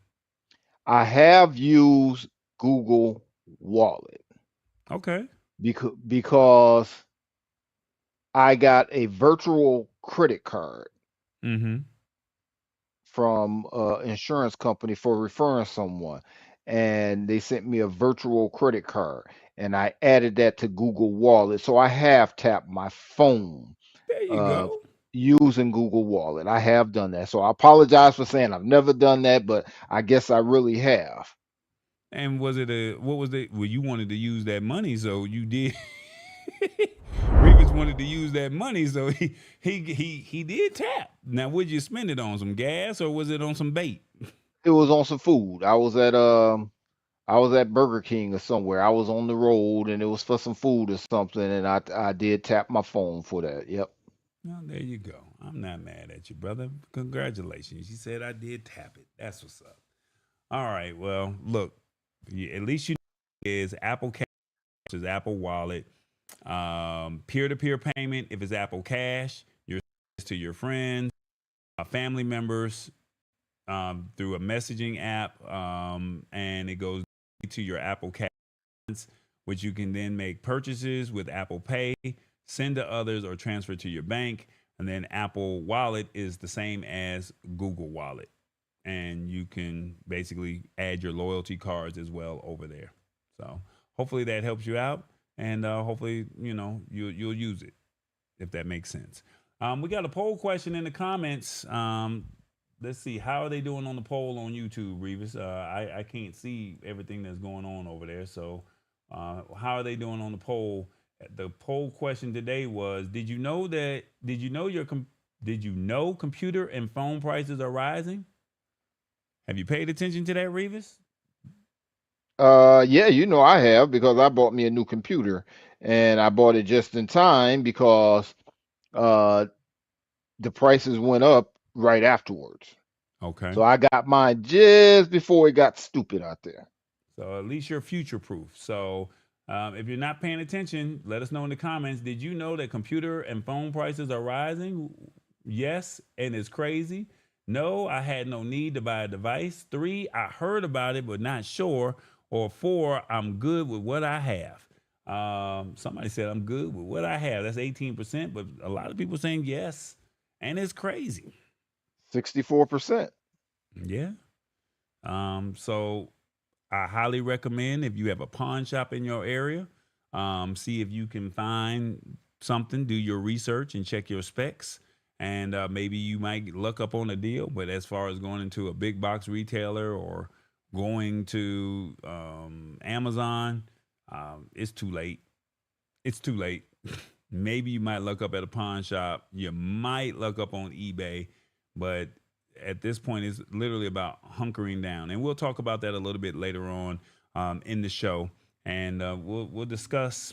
I have used Google Wallet Okay. because I got a virtual credit card Mm-hmm. from insurance company for referring someone, and they sent me a virtual credit card, and I added that to Google Wallet. So I have tapped my phone There you uh, go. using Google Wallet. I have done that. So I apologize for saying I've never done that, but I guess I really have. And was it what was it? Well, you wanted to use that money, so you did. Revis wanted to use that money, so he did tap. Now, would you spend it on some gas or was it on some bait? It was on some food. I was at Burger King or somewhere. I was on the road and it was for some food or something, and I did tap my phone for that. Yep. Well, there you go. I'm not mad at you, brother. Congratulations. She said I did tap it. That's what's up. All right. Well, look, at least you know is Apple Cash is Apple Wallet. Peer-to-peer payment, if it's Apple Cash, you're to your friends, family members, through a messaging app, and it goes to your Apple Cash, which you can then make purchases with Apple Pay, send to others, or transfer to your bank. And then Apple Wallet is the same as Google Wallet, and you can basically add your loyalty cards as well over there. So hopefully that helps you out, and hopefully you'll use it if that makes sense. We got a poll question in the comments. Let's see, how are they doing on the poll on YouTube, Revis? I can't see everything that's going on over there. So how are they doing on the poll? The poll question today was: Did you know that? Did you know computer and phone prices are rising? Have you paid attention to that, Revis? Yeah, I have because I bought me a new computer and I bought it just in time because uh the prices went up right afterwards. Okay. So I got mine just before it got stupid out there. So at least you're future proof. So if you're not paying attention, let us know in the comments. Did you know that computer and phone prices are rising? Yes, and it's crazy. No, I had no need to buy a device. 3, I heard about it but not sure. Or 4, I'm good with what I have. Somebody said I'm good with what I have. That's 18%, but a lot of people saying yes, and it's crazy. 64%. Yeah. So I highly recommend, if you have a pawn shop in your area, see if you can find something, do your research and check your specs. And maybe you might look up on a deal. But as far as going into a big box retailer or going to Amazon, it's too late. It's too late. Maybe you might look up at a pawn shop. You might look up on eBay. But at this point, it's literally about hunkering down. And we'll talk about that a little bit later on in the show. And we'll discuss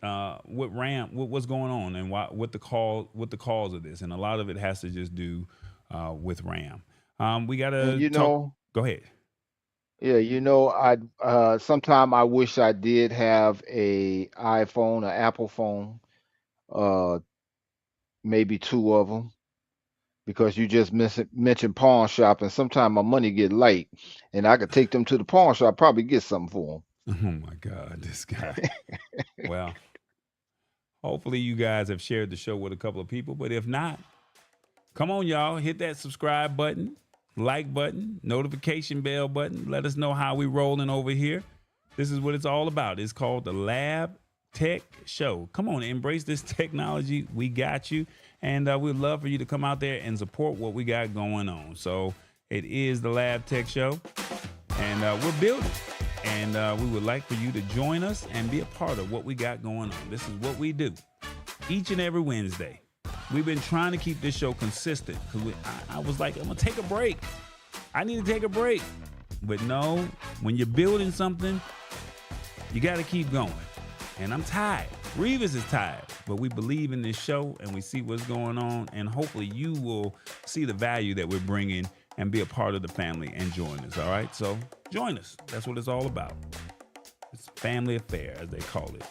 what's going on and what the cause of this. And a lot of it has to just do with RAM. We got to talk. Go ahead. Yeah, I sometime I wish I did have a iPhone, an Apple phone, maybe 2 of them, because you just mentioned pawn shop, and sometimes my money get light, and I could take them to the pawn shop, probably get something for them. Oh my God, this guy. Well, hopefully you guys have shared the show with a couple of people, but if not, come on, y'all, hit that subscribe button, like button, notification bell button. Let us know how we rolling over here. This is what it's all about. It's called the Lab Tech Show. Come on, embrace this technology. We got you. And we'd love for you to come out there and support what we got going on. So it is the Lab Tech Show, and we're building. And we would like for you to join us and be a part of what we got going on. This is what we do each and every Wednesday. We've been trying to keep this show consistent because I was like, I'm going to take a break. I need to take a break. But no, when you're building something, you got to keep going. And I'm tired. Revis is tired. But we believe in this show and we see what's going on. And hopefully you will see the value that we're bringing and be a part of the family and join us. All right? So join us. That's what it's all about. It's a family affair, as they call it.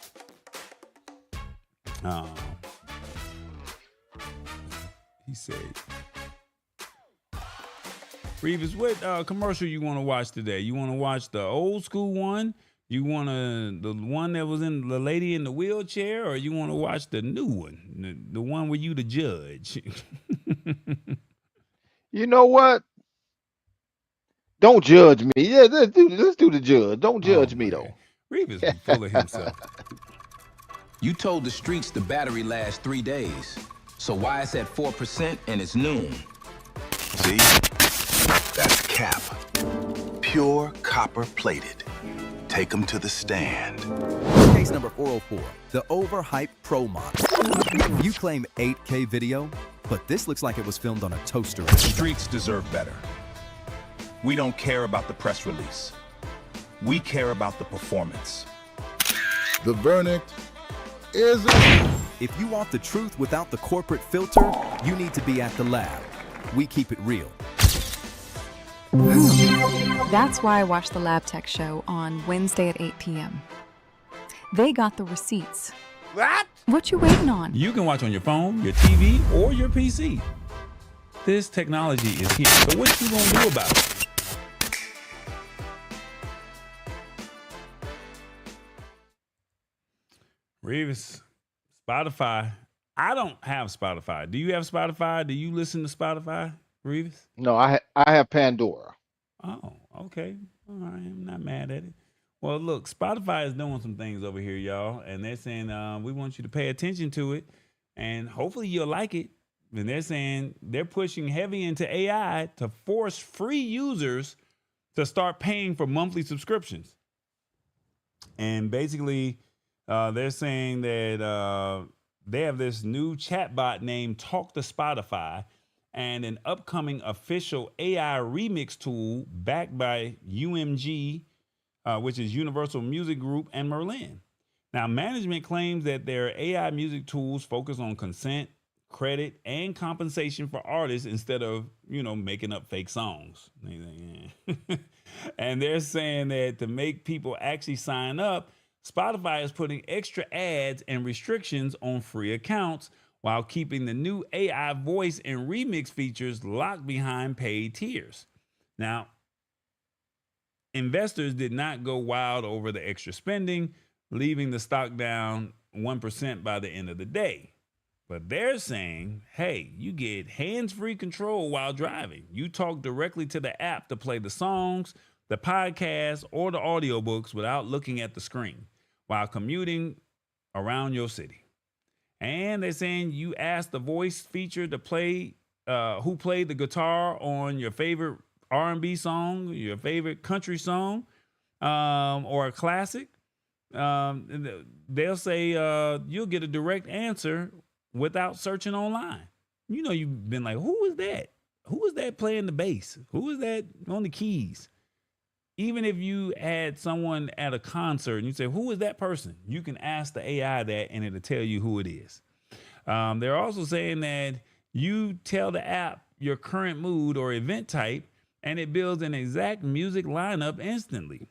He said, Revis, what commercial you want to watch today? You want to watch the old school one? You want the one that was in the lady in the wheelchair, or you want to watch the new one, the one where you the judge? You know what? Don't judge me. Yeah, let's do the judge. Don't judge me, though. Revis is full of himself. You told the streets the battery lasts 3 days. So why it's at 4% and it's noon? See? That's cap. Pure copper plated. Take them to the stand. Case number 404, the overhyped Pro model. You claim 8K video, but this looks like it was filmed on a toaster. The streets deserve better. We don't care about the press release. We care about the performance. The verdict is... If you want the truth without the corporate filter, you need to be at the lab. We keep it real. That's why I watched the Lab Tech Show on Wednesday at 8 p.m. They got the receipts. What you waiting on? You can watch on your phone, your TV, or your PC. This technology is here. So what you gonna do about it? Revis, Spotify. I don't have Spotify. Do you have Spotify? Do you listen to Spotify, Revis? No, I have Pandora. Oh, okay. All right. I'm not mad at it. Well, look, Spotify is doing some things over here, y'all. And they're saying we want you to pay attention to it. And hopefully you'll like it. And they're saying they're pushing heavy into AI to force free users to start paying for monthly subscriptions. And basically, they're saying that they have this new chatbot named Talk to Spotify and an upcoming official AI remix tool backed by UMG, which is Universal Music Group, and Merlin. Now, management claims that their AI music tools focus on consent, credit, and compensation for artists instead of, making up fake songs. And they're saying that to make people actually sign up, Spotify is putting extra ads and restrictions on free accounts while keeping the new AI voice and remix features locked behind paid tiers. Now, investors did not go wild over the extra spending, leaving the stock down 1% by the end of the day. But they're saying, hey, you get hands-free control while driving. You talk directly to the app to play the songs, the podcasts, or the audiobooks without looking at the screen while commuting around your city. And they're saying you ask the voice feature to play who played the guitar on your favorite R&B song, your favorite country song, or a classic. They'll say you'll get a direct answer without searching online. You've been like, who is that? Who is that playing the bass? Who is that on the keys? Even if you had someone at a concert and you say, who is that person? You can ask the AI that and it'll tell you who it is. They're also saying that you tell the app your current mood or event type and it builds an exact music lineup instantly.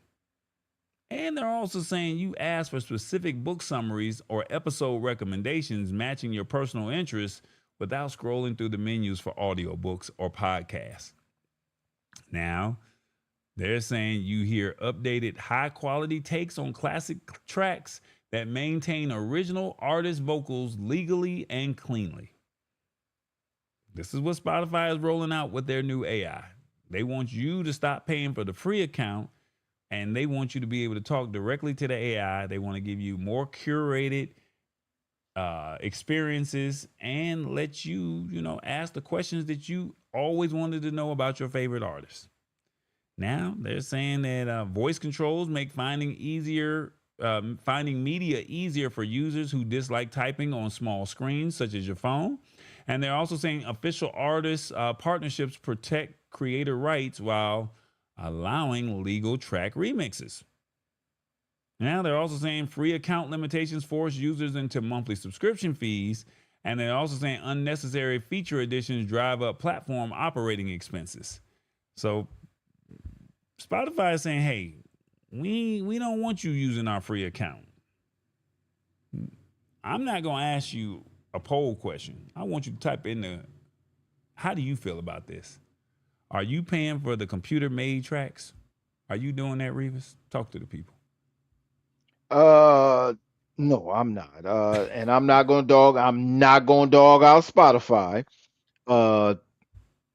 And they're also saying you ask for specific book summaries or episode recommendations matching your personal interests without scrolling through the menus for audiobooks or podcasts. Now, they're saying you hear updated high-quality takes on classic tracks that maintain original artist vocals legally and cleanly. This is what Spotify is rolling out with their new AI. They want you to stop paying for the free account, and they want you to be able to talk directly to the AI. They want to give you more curated experiences and let you, ask the questions that you always wanted to know about your favorite artist. Now they're saying that voice controls make finding media easier for users who dislike typing on small screens, such as your phone. And they're also saying official artist partnerships protect creator rights while allowing legal track remixes. Now they're also saying free account limitations force users into monthly subscription fees. And they're also saying unnecessary feature additions drive up platform operating expenses. So Spotify is saying, hey, we don't want you using our free account. I'm not going to ask you a poll question. I want you to type in how do you feel about this? Are you paying for the computer-made tracks? Are you doing that, Revis? Talk to the people. No, I'm not. And I'm not going to dog out Spotify.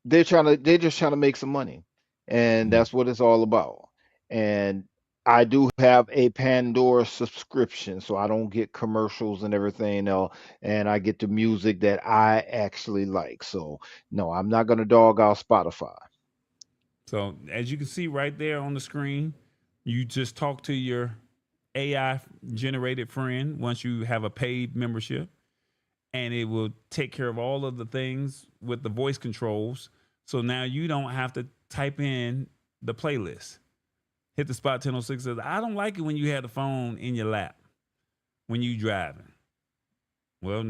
They're just trying to make some money. And that's what it's all about. And I do have a Pandora subscription, so I don't get commercials and everything else, and I get the music that I actually like. So no, I'm not gonna dog out Spotify. So as you can see right there on the screen, you just talk to your AI generated friend once you have a paid membership, and it will take care of all of the things with the voice controls. So now you don't have to type in the playlist. Hit the spot 1006 says, I don't like it when you have the phone in your lap when you driving. Well,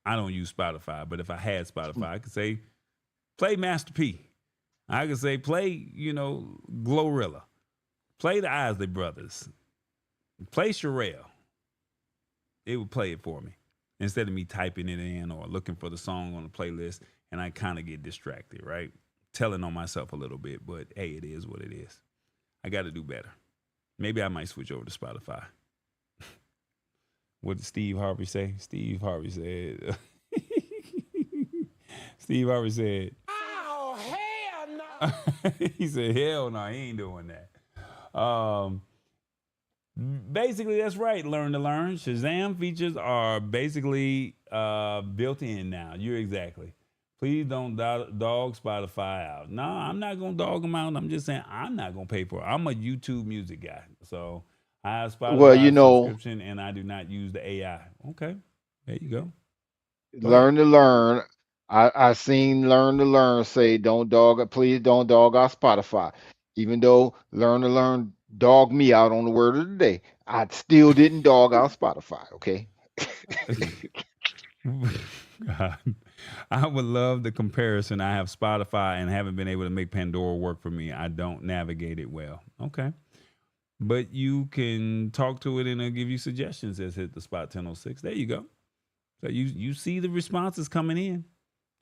I don't use Spotify, but if I had Spotify, I could say, play Master P. I could say, play, Glorilla. Play the Isley Brothers. Play Sherelle. It would play it for me instead of me typing it in or looking for the song on the playlist, and I kind of get distracted, right? Telling on myself a little bit, but hey, it is what it is. I got to do better. Maybe I might switch over to Spotify. What did Steve Harvey say? Steve Harvey said, Oh, hell no. he said, hell no, he ain't doing that. Basically, that's right. Learn to learn. Shazam features are basically built in now. You're exactly. Please don't dog Spotify out. No, I'm not going to dog them out. I'm just saying I'm not going to pay for it. I'm a YouTube music guy. So I have Spotify subscription and I do not use the AI. Okay. There you go. Learn to learn. I seen Learn to Learn say please don't dog out Spotify. Even though Learn to Learn dog me out on the word of the day, I still didn't dog out Spotify, okay? God, I would love the comparison. I have Spotify and haven't been able to make Pandora work for me. I don't navigate it well. Okay. But you can talk to it and it'll give you suggestions as hit the spot 1006. There you go. So you see the responses coming in.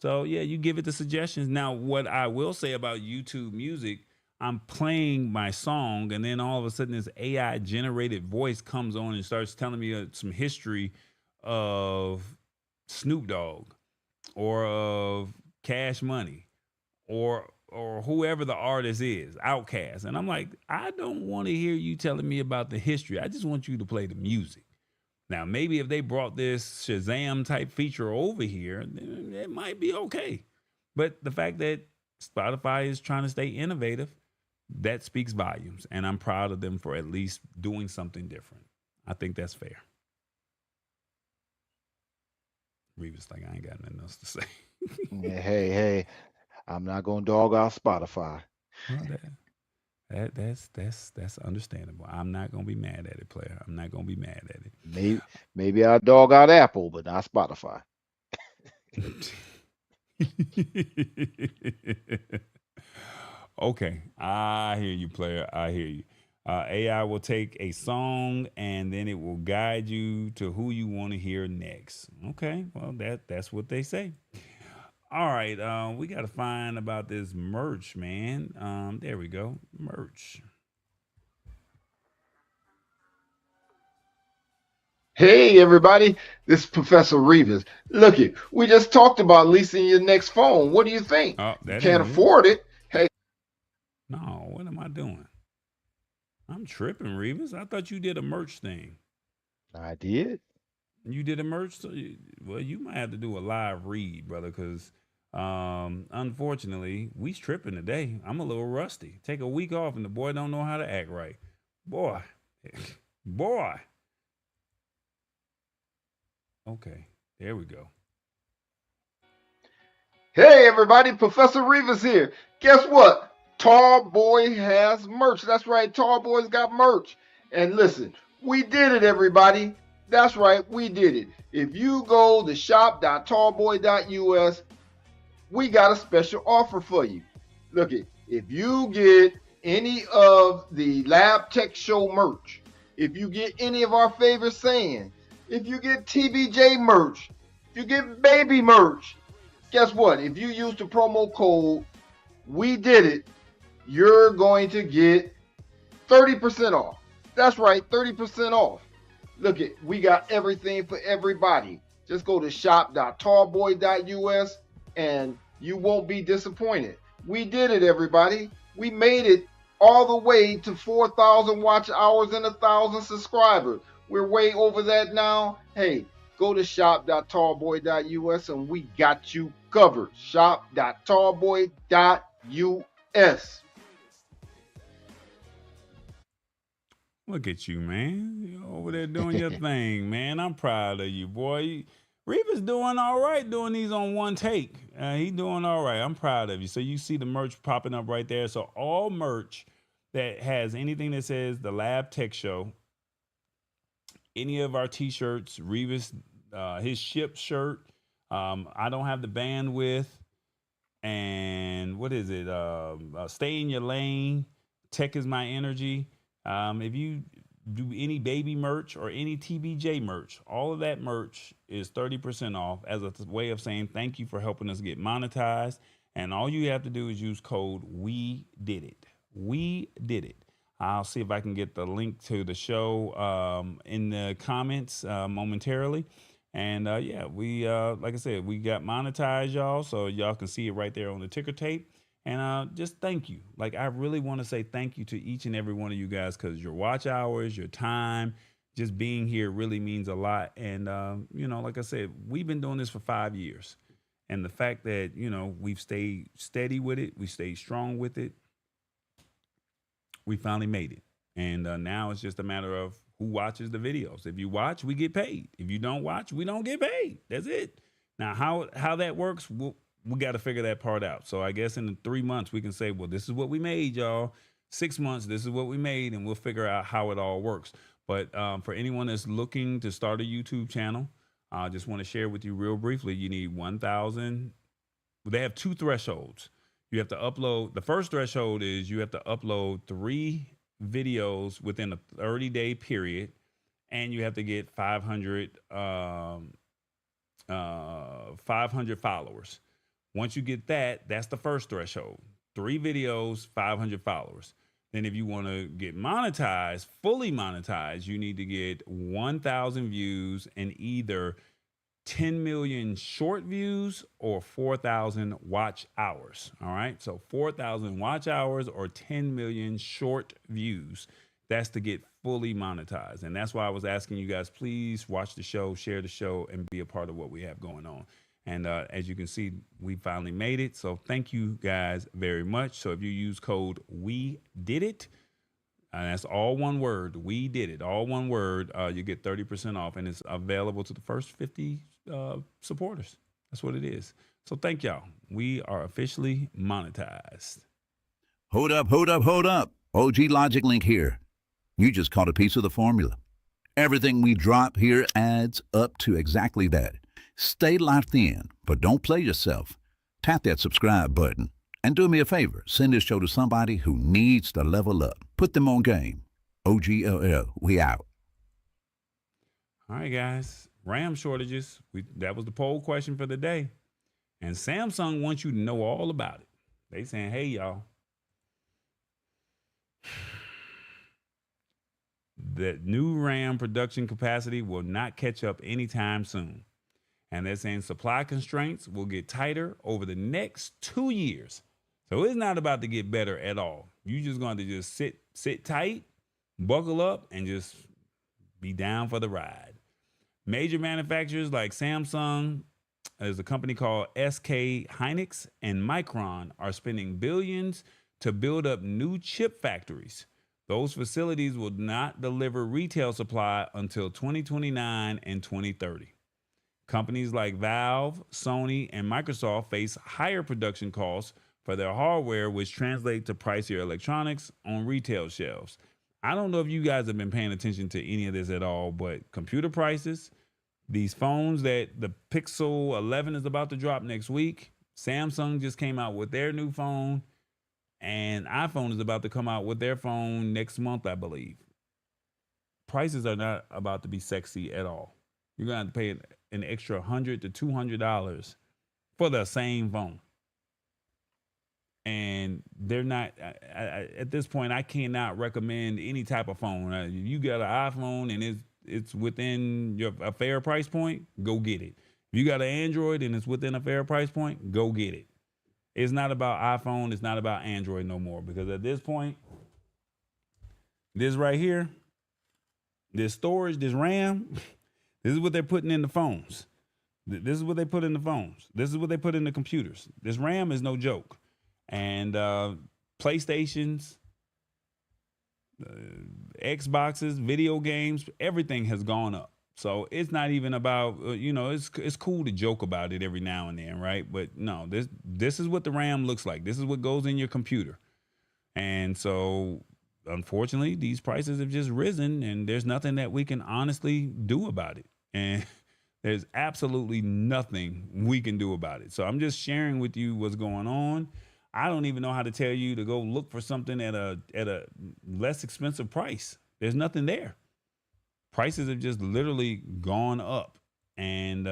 So yeah, you give it the suggestions. Now, what I will say about YouTube Music, I'm playing my song, and then all of a sudden this AI generated voice comes on and starts telling me some history of Snoop Dogg or of Cash Money or whoever the artist is, Outkast. And I'm like, I don't want to hear you telling me about the history. I just want you to play the music. Now, maybe if they brought this Shazam type feature over here, then it might be okay. But the fact that Spotify is trying to stay innovative, that speaks volumes. And I'm proud of them for at least doing something different. I think that's fair. Revis like, I ain't got nothing else to say. Yeah, hey, I'm not gonna dog out Spotify. Well, that's understandable. I'm not gonna be mad at it, player. I'm not gonna be mad at it. Maybe I'll dog out Apple, but not Spotify. Okay, I hear you, player. I hear you. AI will take a song and then it will guide you to who you want to hear next. Okay, well that's what they say. All right, we got to find about this merch, man. There we go, merch. Hey everybody, this is Professor Revis. Look it, we just talked about leasing your next phone. What do you think? You can't afford it. Hey. No, what am I doing? I'm tripping, Revis. I thought you did a merch thing. I did. You did a merch? Well, you might have to do a live read, brother, because unfortunately, we tripping today. I'm a little rusty. Take a week off and the boy don't know how to act right. Boy. Boy. Okay, there we go. Hey everybody, Professor Revis here. Guess what? Tall Boy has merch. That's right, Tall Boy's got merch. And listen, we did it, everybody. That's right, we did it. If you go to shop.tallboy.us, we got a special offer for you. Look it, if you get any of the Lab Tech Show merch, if you get any of our favorite sayings, if you get TBJ merch, if you get baby merch, guess what? If you use the promo code We Did It, you're going to get 30% off. That's right, 30% off. Look it, we got everything for everybody. Just go to shop.tallboy.us and you won't be disappointed. We did it, everybody. We made it all the way to 4,000 watch hours and 1,000 subscribers. We're way over that now. Hey, go to shop.tallboy.us and we got you covered. Shop.tallboy.us. Look at you, man. You're over there doing your thing, man. I'm proud of you, boy. Revis doing all right doing these on one take. He doing all right. I'm proud of you. So you see the merch popping up right there. So all merch that has anything that says the Lab Tech Show, any of our t-shirts, Revis, his ship shirt, I don't have the bandwidth, and what is it? Stay in your lane. Tech is my energy. If you do any baby merch or any TBJ merch, all of that merch is 30% off as a way of saying thank you for helping us get monetized. And all you have to do is use code We Did It. We Did It. I'll see if I can get the link to the show in the comments momentarily. And yeah, we like I said, we got monetized, y'all, so y'all can see it right there on the ticker tape. And just thank you. Like, I really want to say thank you to each and every one of you guys, because your watch hours, your time, just being here really means a lot. And, you know, like I said, we've been doing this for 5 years. And the fact that, you know, we've stayed steady with it, we stayed strong with it, we finally made it. And now it's just a matter of who watches the videos. If you watch, we get paid. If you don't watch, we don't get paid. That's it. Now, how that works, we got to figure that part out. So I guess in the 3 months, we can say, well, this is what we made, y'all. 6 months, this is what we made, and we'll figure out how it all works. But for anyone that's looking to start a YouTube channel, I just want to share with you real briefly. You need 1,000. They have two thresholds. You have to upload. The first threshold is you have to upload 3 videos within a 30-day period, and you have to get 500 followers. Once you get that, that's the first threshold. 3 videos, 500 followers. Then if you want to get monetized, fully monetized, you need to get 1,000 views and either 10 million short views or 4,000 watch hours. All right. So 4,000 watch hours or 10 million short views. That's to get fully monetized. And that's why I was asking you guys, please watch the show, share the show, and be a part of what we have going on. And as you can see, we finally made it. So thank you guys very much. So if you use code We Did It, and that's all one word, We Did It, all one word, you get 30% off, and it's available to the first 50 supporters. That's what it is. So thank y'all. We are officially monetized. Hold up, hold up, hold up. OG Logic Link here. You just caught a piece of the formula. Everything we drop here adds up to exactly that. Stay locked in, but don't play yourself. Tap that subscribe button. And do me a favor, send this show to somebody who needs to level up. Put them on game. OGLL, we out. All right, guys. RAM shortages. That was the poll question for the day. And Samsung wants you to know all about it. They saying, hey, y'all. The new RAM production capacity will not catch up anytime soon. And they're saying supply constraints will get tighter over the next 2 years. So it's not about to get better at all. You just going to just sit tight, buckle up, and just be down for the ride. Major manufacturers like Samsung, there's a company called SK Hynix, and Micron are spending billions to build up new chip factories. Those facilities will not deliver retail supply until 2029 and 2030. Companies like Valve, Sony, and Microsoft face higher production costs for their hardware, which translate to pricier electronics on retail shelves. I don't know if you guys have been paying attention to any of this at all, but computer prices, these phones that the Pixel 11 is about to drop next week, Samsung just came out with their new phone, and iPhone is about to come out with their phone next month, I believe. Prices are not about to be sexy at all. You're going to have to pay an extra $100 to $200 for the same phone. And they're not, at this point, I cannot recommend any type of phone. You got an iPhone and it's within a fair price point, go get it. If you got an Android and it's within a fair price point, go get it. It's not about iPhone. It's not about Android no more. Because at this point, this right here, this storage, this RAM, this is what they're putting in the phones. This is what they put in the phones. This is what they put in the computers. This RAM is no joke. And PlayStations, Xboxes, video games, everything has gone up. So it's not even about, it's cool to joke about it every now and then, right? But no, this is what the RAM looks like. This is what goes in your computer. And so, unfortunately, these prices have just risen, and there's nothing that we can honestly do about it. And there's absolutely nothing we can do about it. So I'm just sharing with you what's going on. I don't even know how to tell you to go look for something at a less expensive price. There's nothing there. Prices have just literally gone up. And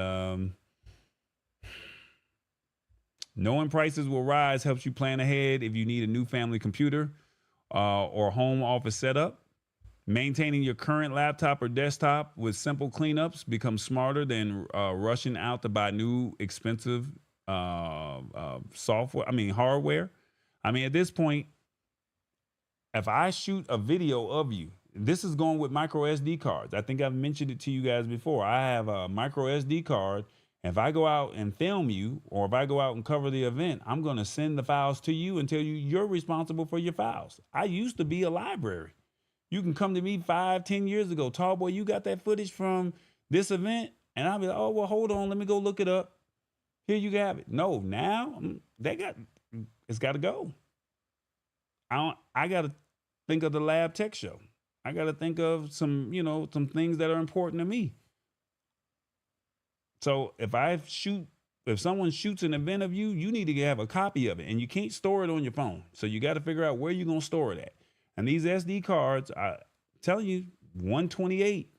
knowing prices will rise helps you plan ahead if you need a new family computer or home office setup. Maintaining your current laptop or desktop with simple cleanups becomes smarter than rushing out to buy new expensive hardware. At this point, if I shoot a video of you, this is going with micro SD cards. I think I've mentioned it to you guys before. I have a micro SD card. If I go out and film you, or if I go out and cover the event, I'm going to send the files to you and tell you you're responsible for your files. I used to be a library. You can come to me 5-10 years ago. Tall boy, you got that footage from this event? And I'll be like, oh, well, hold on. Let me go look it up. Here you have it. No, now it's got to go. I got to think of the Lab Tech Show. I got to think of some things that are important to me. So if someone shoots an event of you, you need to have a copy of it, and you can't store it on your phone. So you got to figure out where you're going to store it at. And these SD cards, I tell you, 128,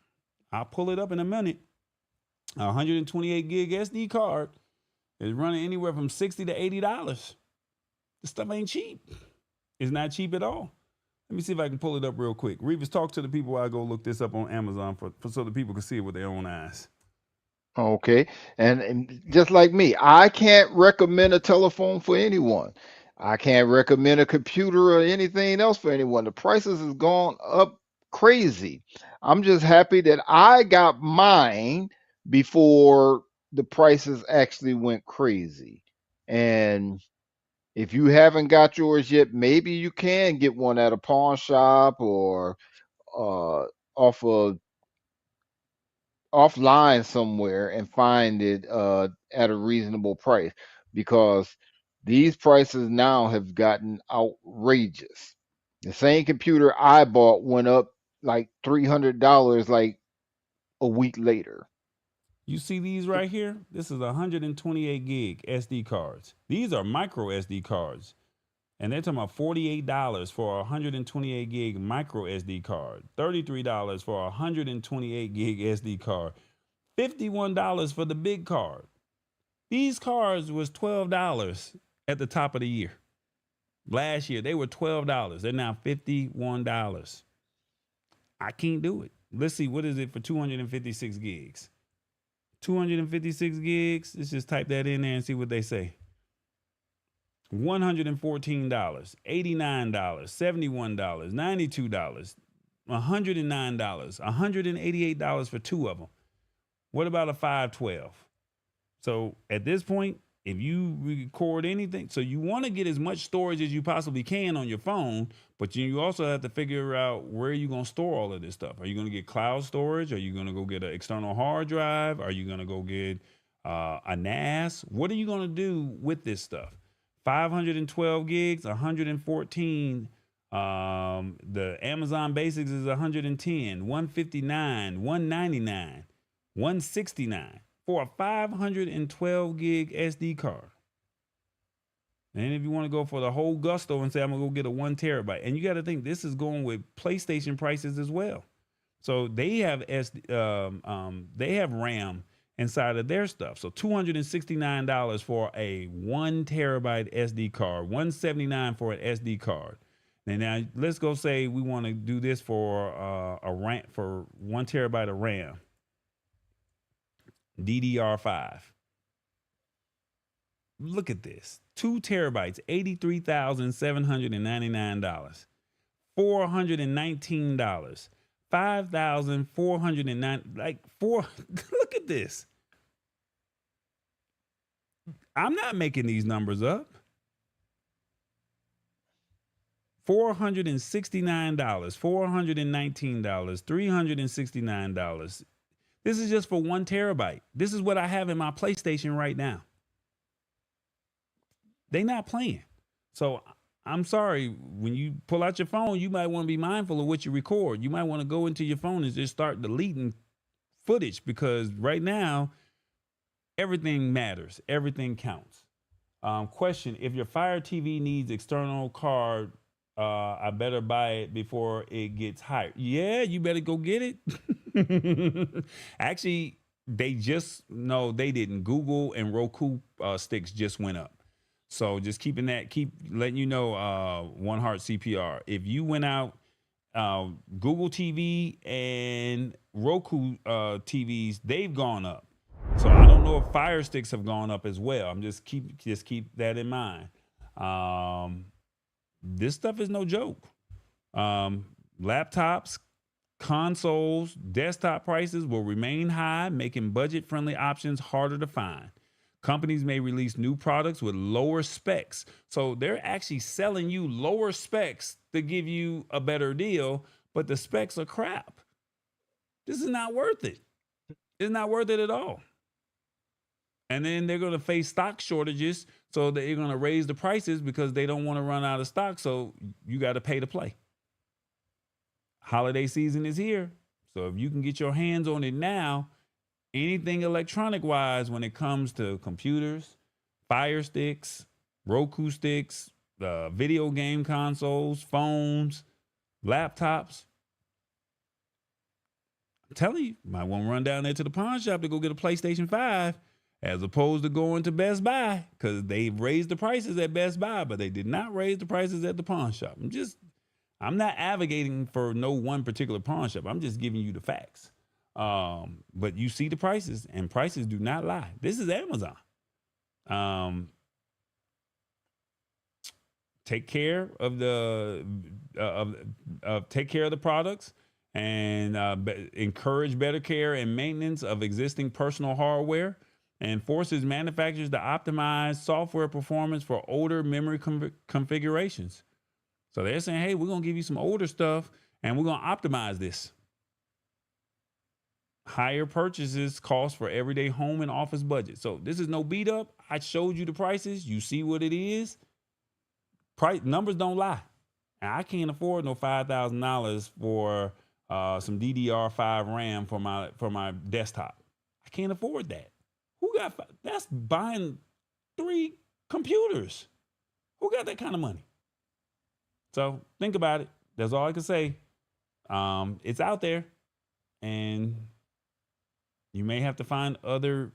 I'll pull it up in a minute. A 128 gig SD card is running anywhere from $60 to $80. This stuff ain't cheap. It's not cheap at all. Let me see if I can pull it up real quick. Revis, talk to the people while I go look this up on Amazon for so the people can see it with their own eyes. Okay. And just like me, I can't recommend a telephone for anyone. I can't recommend a computer or anything else for anyone. The prices has gone up crazy. I'm just happy that I got mine before the prices actually went crazy. And if you haven't got yours yet, maybe you can get one at a pawn shop or off of offline somewhere and find it at a reasonable price, because these prices now have gotten outrageous. The same computer I bought went up like $300 like a week later. You see these right here? This is 128 gig SD cards. These are micro SD cards. And they're talking about $48 for a 128 gig micro SD card, $33 for a 128 gig SD card, $51 for the big card. These cards was $12 at the top of the year. Last year, they were $12. They're now $51. I can't do it. Let's see, what is it for 256 gigs? 256 gigs. Let's just type that in there and see what they say. $114, $89, $71, $92, $109, $188 for two of them. What about a 512? So at this point, if you record anything, so you want to get as much storage as you possibly can on your phone, but you also have to figure out where you're going to store all of this stuff. Are you going to get cloud storage? Are you going to go get an external hard drive? Are you going to go get a NAS? What are you going to do with this stuff? 512 gigs, 114. The Amazon Basics is 110, 159, 199, 169 for a 512 gig SD card. And if you want to go for the whole gusto and say, I'm going to go get a 1 terabyte, and you got to think this is going with PlayStation prices as well. So they have RAM inside of their stuff. So $269 for a 1 terabyte SD card, $179 for an SD card. And now let's go say we want to do this for a RAM, for 1 terabyte of RAM, DDR5. Look at this, 2 terabytes, $83,799, $419. 5,409, like four. Look at this. I'm not making these numbers up. $469, $419, $369. This is just for 1 terabyte. This is what I have in my PlayStation right now. They not playing. So I'm sorry, when you pull out your phone, you might want to be mindful of what you record. You might want to go into your phone and just start deleting footage, because right now, everything matters. Everything counts. Question, if your Fire TV needs external card, I better buy it before it gets higher. Yeah, you better go get it. Actually, they didn't. Google and Roku sticks just went up. So just keep letting you know, One Heart CPR. If you went out, Google TV and Roku TVs, they've gone up. So I don't know if Fire Sticks have gone up as well. I'm just keep that in mind. This stuff is no joke. Laptops, consoles, desktop prices will remain high, making budget-friendly options harder to find. Companies may release new products with lower specs. So they're actually selling you lower specs to give you a better deal, but the specs are crap. This is not worth it. It's not worth it at all. And then they're going to face stock shortages, so they're going to raise the prices because they don't want to run out of stock. So you got to pay to play. Holiday season is here. So if you can get your hands on it now, anything electronic wise when it comes to computers, Fire Sticks, Roku sticks, video game consoles, phones, laptops. I'm telling you, might want to run down there to the pawn shop to go get a PlayStation 5 as opposed to going to Best Buy, because they've raised the prices at Best Buy, but they did not raise the prices at the pawn shop. I'm not advocating for no one particular pawn shop. I'm just giving you the facts. But you see the prices, and prices do not lie. This is Amazon. Take care of the take care of the products, and encourage better care and maintenance of existing personal hardware, and forces manufacturers to optimize software performance for older memory configurations. So they're saying, hey, we're going to give you some older stuff and we're going to optimize this. Higher purchases cost for everyday home and office budget. So this is no beat up. I showed you the prices. You see what it is. Price numbers don't lie. And I can't afford no $5,000 for some DDR5 RAM for my desktop. I can't afford that. That's buying 3 computers. Who got that kind of money? So think about it. That's all I can say. It's out there, and you may have to find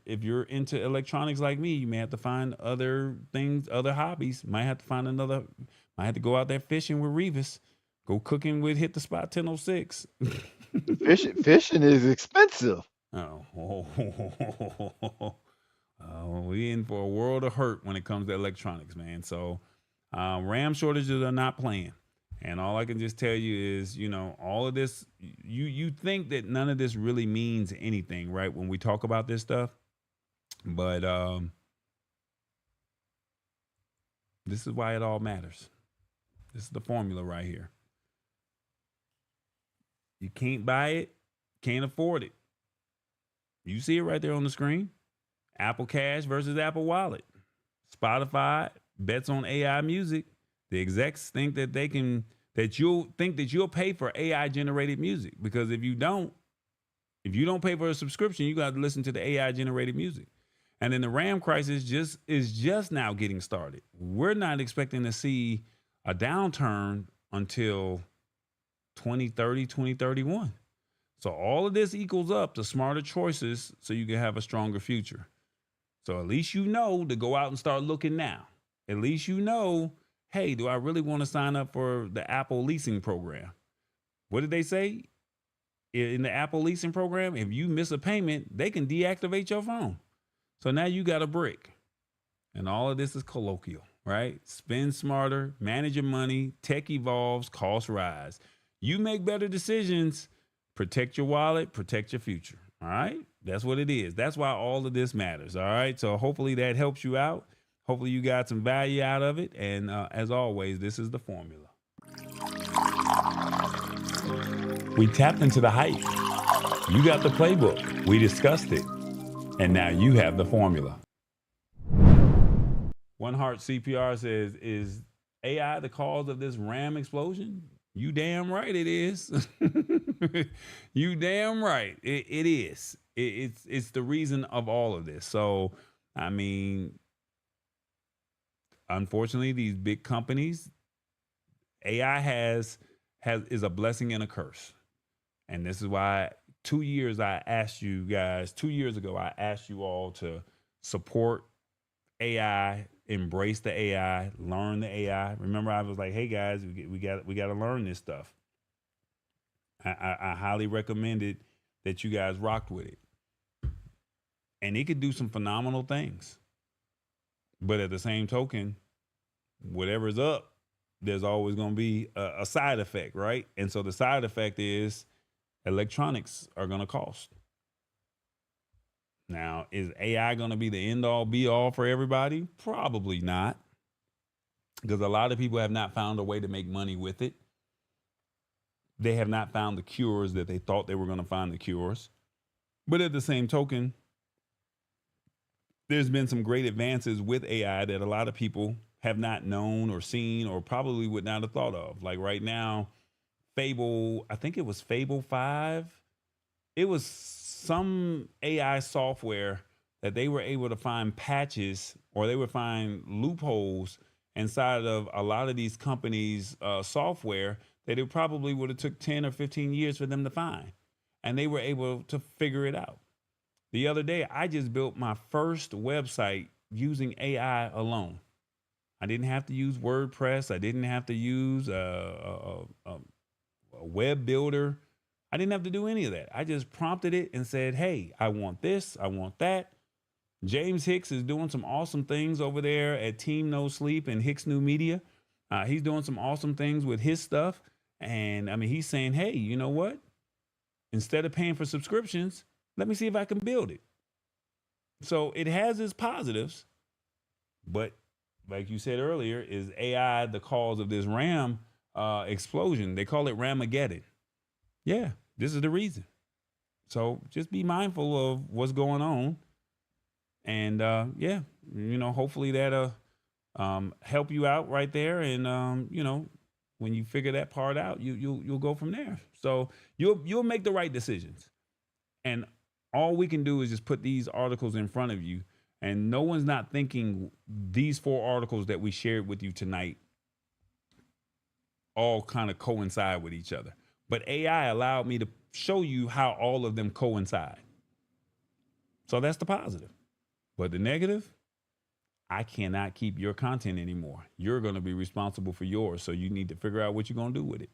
if you're into electronics like me, you may have to find other things, other hobbies. Might have to go out there fishing with Revis, go cooking with Hit the Spot 1006. Fishing is expensive. Oh, we in for a world of hurt when it comes to electronics, man. So RAM shortages are not playing. And all I can just tell you is, all of this, you think that none of this really means anything, right? When we talk about this stuff. But this is why it all matters. This is the formula right here. You can't buy it, can't afford it. You see it right there on the screen. Apple Cash versus Apple Wallet. Spotify bets on AI music. The execs think that you'll pay for AI generated music, because if you don't pay for a subscription, you got to listen to the AI generated music. And then the RAM crisis is just now getting started. We're not expecting to see a downturn until 2030, 2031. So all of this equals up to smarter choices so you can have a stronger future. So at least you know to go out and start looking now. At least you know, hey, do I really want to sign up for the Apple Leasing program? What did they say? In the Apple Leasing program, if you miss a payment, they can deactivate your phone. So now you got a brick. And all of this is colloquial, right? Spend smarter, manage your money, tech evolves, costs rise. You make better decisions, protect your wallet, protect your future. All right? That's what it is. That's why all of this matters. All right? So hopefully that helps you out. Hopefully you got some value out of it. And as always, this is the formula. We tapped into the hype. You got the playbook. We discussed it. And now you have the formula. One Heart CPR says, is AI the cause of this RAM explosion? You damn right it is. You damn right. It is. It's the reason of all of this. So, I mean, unfortunately, these big companies, AI is a blessing and a curse. And this is why 2 years ago, I asked you all to support AI, embrace the AI, learn the AI. Remember, I was like, hey guys, we got to learn this stuff. I highly recommended that you guys rocked with it. And it could do some phenomenal things. But at the same token, whatever's up, there's always going to be a side effect, right? And so the side effect is electronics are going to cost. Now, is AI going to be the end all be all for everybody? Probably not. Because a lot of people have not found a way to make money with it. They have not found the cures that they thought they were going to find the cures. But at the same token, there's been some great advances with AI that a lot of people have not known or seen or probably would not have thought of. Like right now, I think it was Fable 5. It was some AI software that they were able to find patches, or they would find loopholes inside of a lot of these companies' software that it probably would have took 10 or 15 years for them to find. And they were able to figure it out. The other day, I just built my first website using AI alone. I didn't have to use WordPress. I didn't have to use a web builder. I didn't have to do any of that. I just prompted it and said, hey, I want this, I want that. James Hicks is doing some awesome things over there at Team No Sleep and Hicks New Media. He's doing some awesome things with his stuff. And I mean, he's saying, hey, you know what? Instead of paying for subscriptions, let me see if I can build it. So it has its positives, but like you said earlier, is AI the cause of this RAM explosion? They call it Ramageddon. Yeah, this is the reason. So just be mindful of what's going on. And yeah, you know, hopefully that'll help you out right there. And you know, when you figure that part out, you'll go from there. So you'll make the right decisions. And all we can do is just put these articles in front of you, and no one's not thinking these 4 articles that we shared with you tonight all kind of coincide with each other. But AI allowed me to show you how all of them coincide. So that's the positive. But the negative, I cannot keep your content anymore. You're going to be responsible for yours. So you need to figure out what you're going to do with it.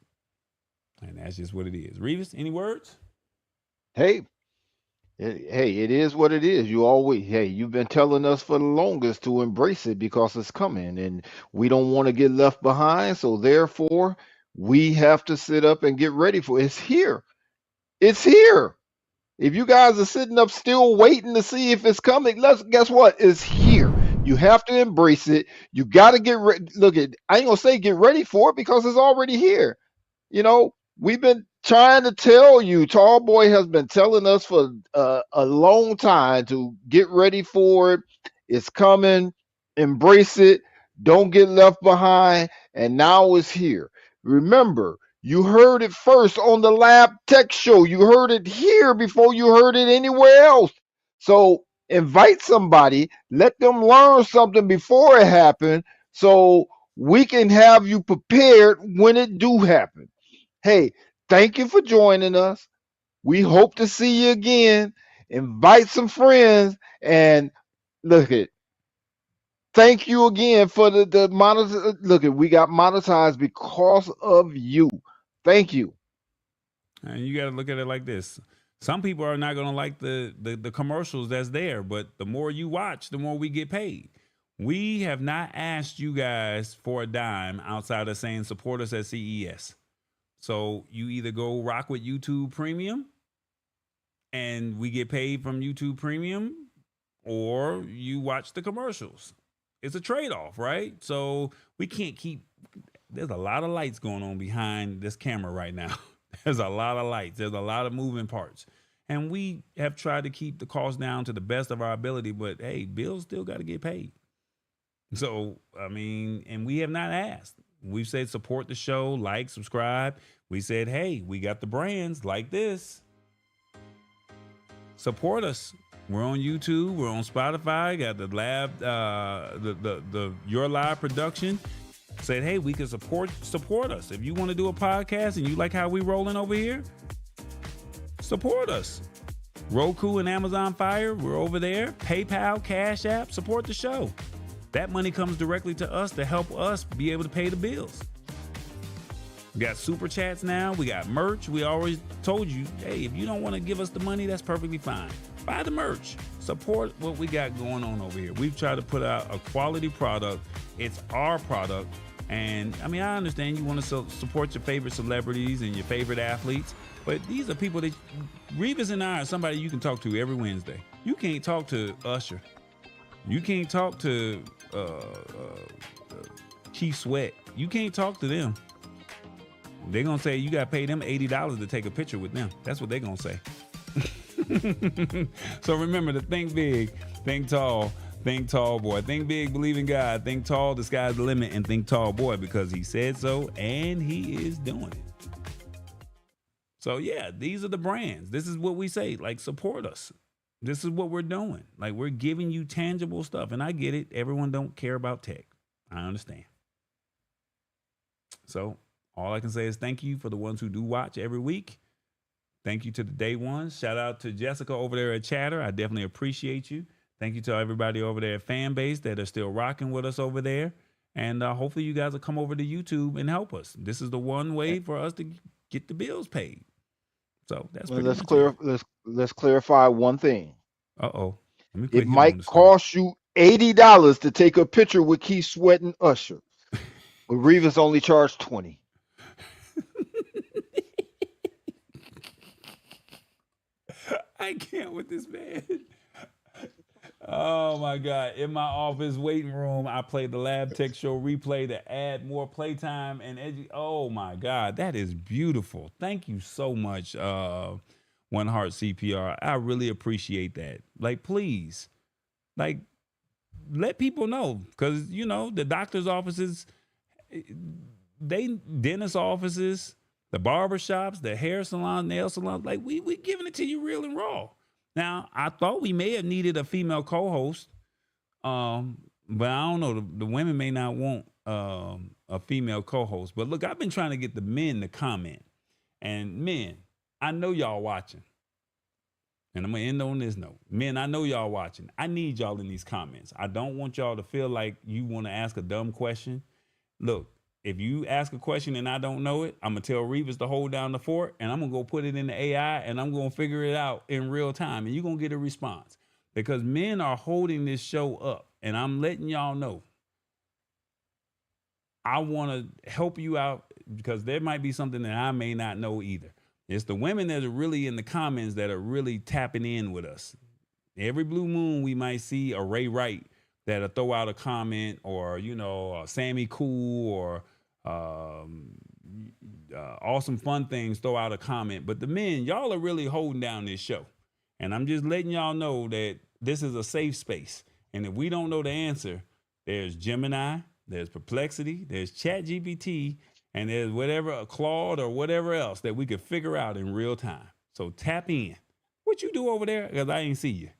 And that's just what it is. Revis, any words? Hey, it is what it is. You've been telling us for the longest to embrace it because it's coming and we don't want to get left behind. So therefore, we have to sit up and get ready for it. It's here. It's here. If you guys are sitting up still waiting to see if it's coming, guess what? It's here. You have to embrace it. You got to get ready. I ain't gonna say get ready for it because it's already here. You know, we've been trying to tell you. Tall Boy has been telling us for a long time to get ready for it. It's coming. Embrace it. Don't get left behind. And now it's here. Remember, you heard it first on the Lab Tech Show. You heard it here before you heard it anywhere else. So invite somebody, let them learn something before it happens so we can have you prepared when it do happen. Hey, thank you for joining us. We hope to see you again. Invite some friends and thank you again for the monetize. We got monetized because of you. Thank you. And you got to look at it like this. Some people are not going to like the commercials that's there, but the more you watch, the more we get paid. We have not asked you guys for a dime outside of saying support us at CES. So you either go rock with YouTube Premium and we get paid from YouTube Premium, or you watch the commercials. It's a trade-off, right? So we can't there's a lot of lights going on behind this camera right now. There's a lot of lights. There's a lot of moving parts. And we have tried to keep the cost down to the best of our ability, but hey, bills still got to get paid. So, I mean, and we have not asked. We've said support the show, like, subscribe. We said, hey, we got the brands like this. Support us. We're on YouTube. We're on Spotify. Got the lab, the Your Live production. Said, hey, we can support us. If you want to do a podcast and you like how we rolling over here, support us. Roku and Amazon Fire, we're over there. PayPal, Cash App, support the show. That money comes directly to us to help us be able to pay the bills. We got super chats now. We got merch. We always told you, hey, if you don't want to give us the money, that's perfectly fine. Buy the merch. Support what we got going on over here. We've tried to put out a quality product. It's our product. And I mean, I understand you want to support your favorite celebrities and your favorite athletes, but these are people that Revis and I are somebody you can talk to every Wednesday. You can't talk to Usher. You can't talk to Keith Sweat. You can't talk to them. They're going to say you got to pay them $80 to take a picture with them. That's what they're going to say. So remember to think big, think tall. Think tall, boy. Think big, believe in God. Think tall, the sky's the limit, and think tall, boy, because he said so and he is doing it. So yeah, these are the brands. This is what we say, like, support us. This is what we're doing. Like, we're giving you tangible stuff. And I get it. Everyone don't care about tech. I understand. So all I can say is thank you for the ones who do watch every week. Thank you to the day ones. Shout out to Jessica over there at Chatter. I definitely appreciate you. Thank you to everybody over there at Fanbase that are still rocking with us over there. And hopefully you guys will come over to YouTube and help us. This is the one way for us to get the bills paid. So that's pretty much it. Let's clarify one thing. Uh-oh. Let me put It him on might the screen. cost you $80 to take a picture with Keith Sweat and Usher, but Revis only charged 20. I can't with this man. Oh my God. In my office waiting room, I played the Lab Tech Show replay to add more playtime and oh my God, that is beautiful. Thank you so much, One Heart CPR. I really appreciate that. Like, please, like, let people know, because you know the doctor's offices, dentist offices, the barber shops, the hair salon, nail salons, like we giving it to you real and raw. Now, I thought we may have needed a female co-host, but I don't know. The women may not want a female co-host. But look, I've been trying to get the men to comment. And men, I know y'all watching. And I'm going to end on this note. Men, I know y'all watching. I need y'all in these comments. I don't want y'all to feel like you want to ask a dumb question. Look, if you ask a question and I don't know it, I'm going to tell Revis to hold down the fort, and I'm going to go put it in the AI, and I'm going to figure it out in real time, and you're going to get a response. Because men are holding this show up, and I'm letting y'all know. I want to help you out because there might be something that I may not know either. It's the women that are really in the comments that are really tapping in with us. Every blue moon, we might see a Ray Wright that'll throw out a comment, or, you know, Sammy Cool, or Awesome Fun Things throw out a comment. But the men, y'all are really holding down this show. And I'm just letting y'all know that this is a safe space. And if we don't know the answer, there's Gemini, there's Perplexity, there's ChatGPT, and there's whatever, Claude or whatever else that we could figure out in real time. So tap in. What you do over there? Because I ain't see you.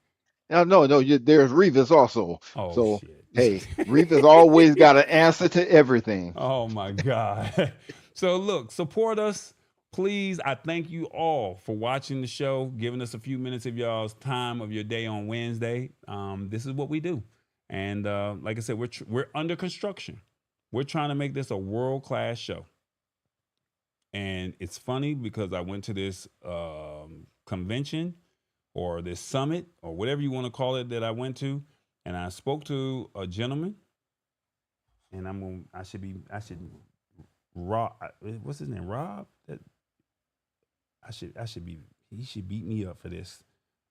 No, there's Revis also. Oh, so, shit. Hey, Revis always got an answer to everything. Oh, my God. So, look, support us. Please, I thank you all for watching the show, giving us a few minutes of y'all's time of your day on Wednesday. This is what we do. And like I said, we're under construction. We're trying to make this a world-class show. And it's funny because I went to this convention or this summit or whatever you want to call it that I went to, and I spoke to a gentleman, and I should Rob, what's his name? Rob? He should beat me up for this.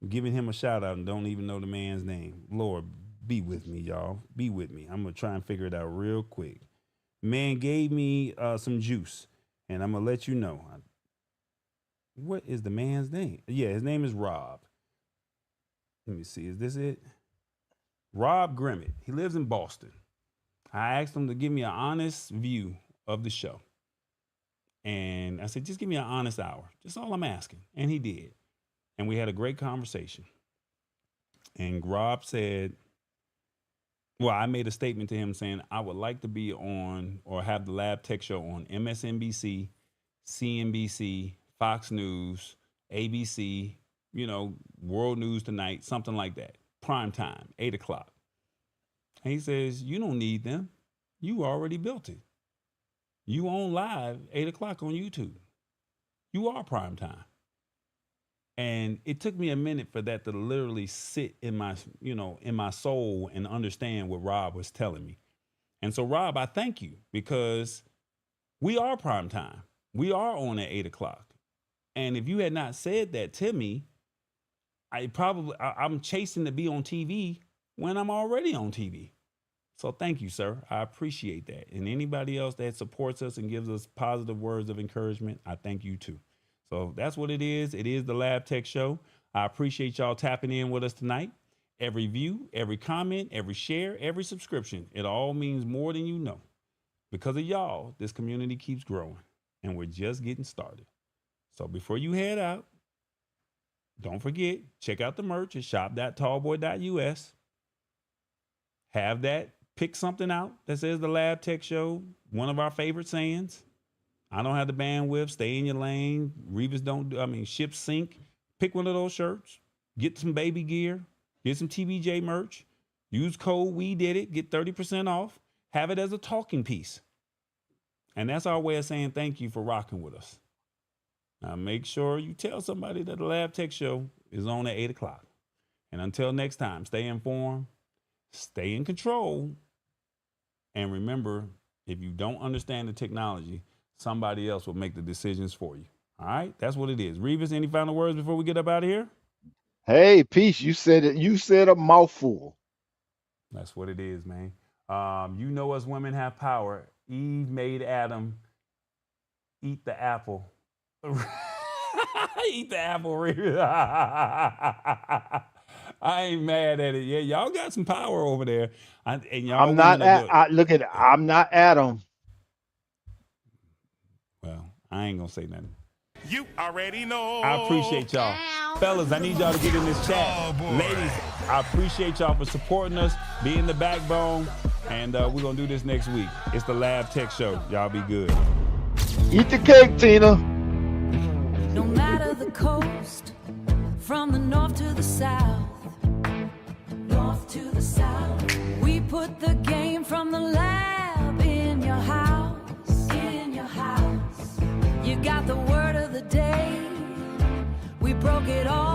I'm giving him a shout out and don't even know the man's name. Lord, be with me, y'all. Be with me. I'm going to try and figure it out real quick. Man gave me some juice, and I'm going to let you know. What is the man's name? Yeah, his name is Rob. Let me see. Is this it? Rob Grimmett. He lives in Boston. I asked him to give me an honest view of the show. And I said, just give me an honest hour. That's all I'm asking. And he did. And we had a great conversation. And Rob said, well, I made a statement to him saying, I would like to be on or have the Lab Tech Show on MSNBC, CNBC, Fox News, ABC, you know, World News Tonight, something like that. Prime time, 8 o'clock. And he says, you don't need them. You already built it. You on live 8 o'clock on YouTube. You are prime time. And it took me a minute for that to literally sit in my, in my soul and understand what Rob was telling me. And so, Rob, I thank you because we are prime time. We are on at 8 o'clock. And if you had not said that to me, I'm chasing to be on TV when I'm already on TV. So thank you, sir. I appreciate that. And anybody else that supports us and gives us positive words of encouragement, I thank you too. So that's what it is. It is the Lab Tech Show. I appreciate y'all tapping in with us tonight. Every view, every comment, every share, every subscription, it all means more than you know. Because of y'all, this community keeps growing and we're just getting started. So before you head out, don't forget, check out the merch at shop.tallboy.us. Have that, pick something out that says the Lab Tech Show, one of our favorite sayings. I don't have the bandwidth, stay in your lane. Revis ships sink. Pick one of those shirts. Get some baby gear. Get some TBJ merch. Use code We Did It. Get 30% off. Have it as a talking piece. And that's our way of saying thank you for rocking with us. Now make sure you tell somebody that the Lab Tech Show is on at 8 o'clock. And until next time, stay informed, stay in control, and remember, if you don't understand the technology, somebody else will make the decisions for you. All right? That's what it is. Revis, any final words before we get up out of here? Hey, Peace, you said it. You said a mouthful. That's what it is, man. You know us women have power. Eve made Adam eat the apple. Eat the apple, Revis. I ain't mad at it. Yeah, y'all got some power over there. I'm not look at it. I'm not Adam. Well, I ain't gonna say nothing. You already know. I appreciate y'all. Fellas, I need y'all to get in this chat. Ladies, I appreciate y'all for supporting us, being the backbone, and we're gonna do this next week. It's the Lab Tech Show. Y'all be good. Eat the cake, Tina. No matter the coast, from the north to the south, north to the south, we put the game from the lab in your house, in your house. You got the word of the day, we broke it all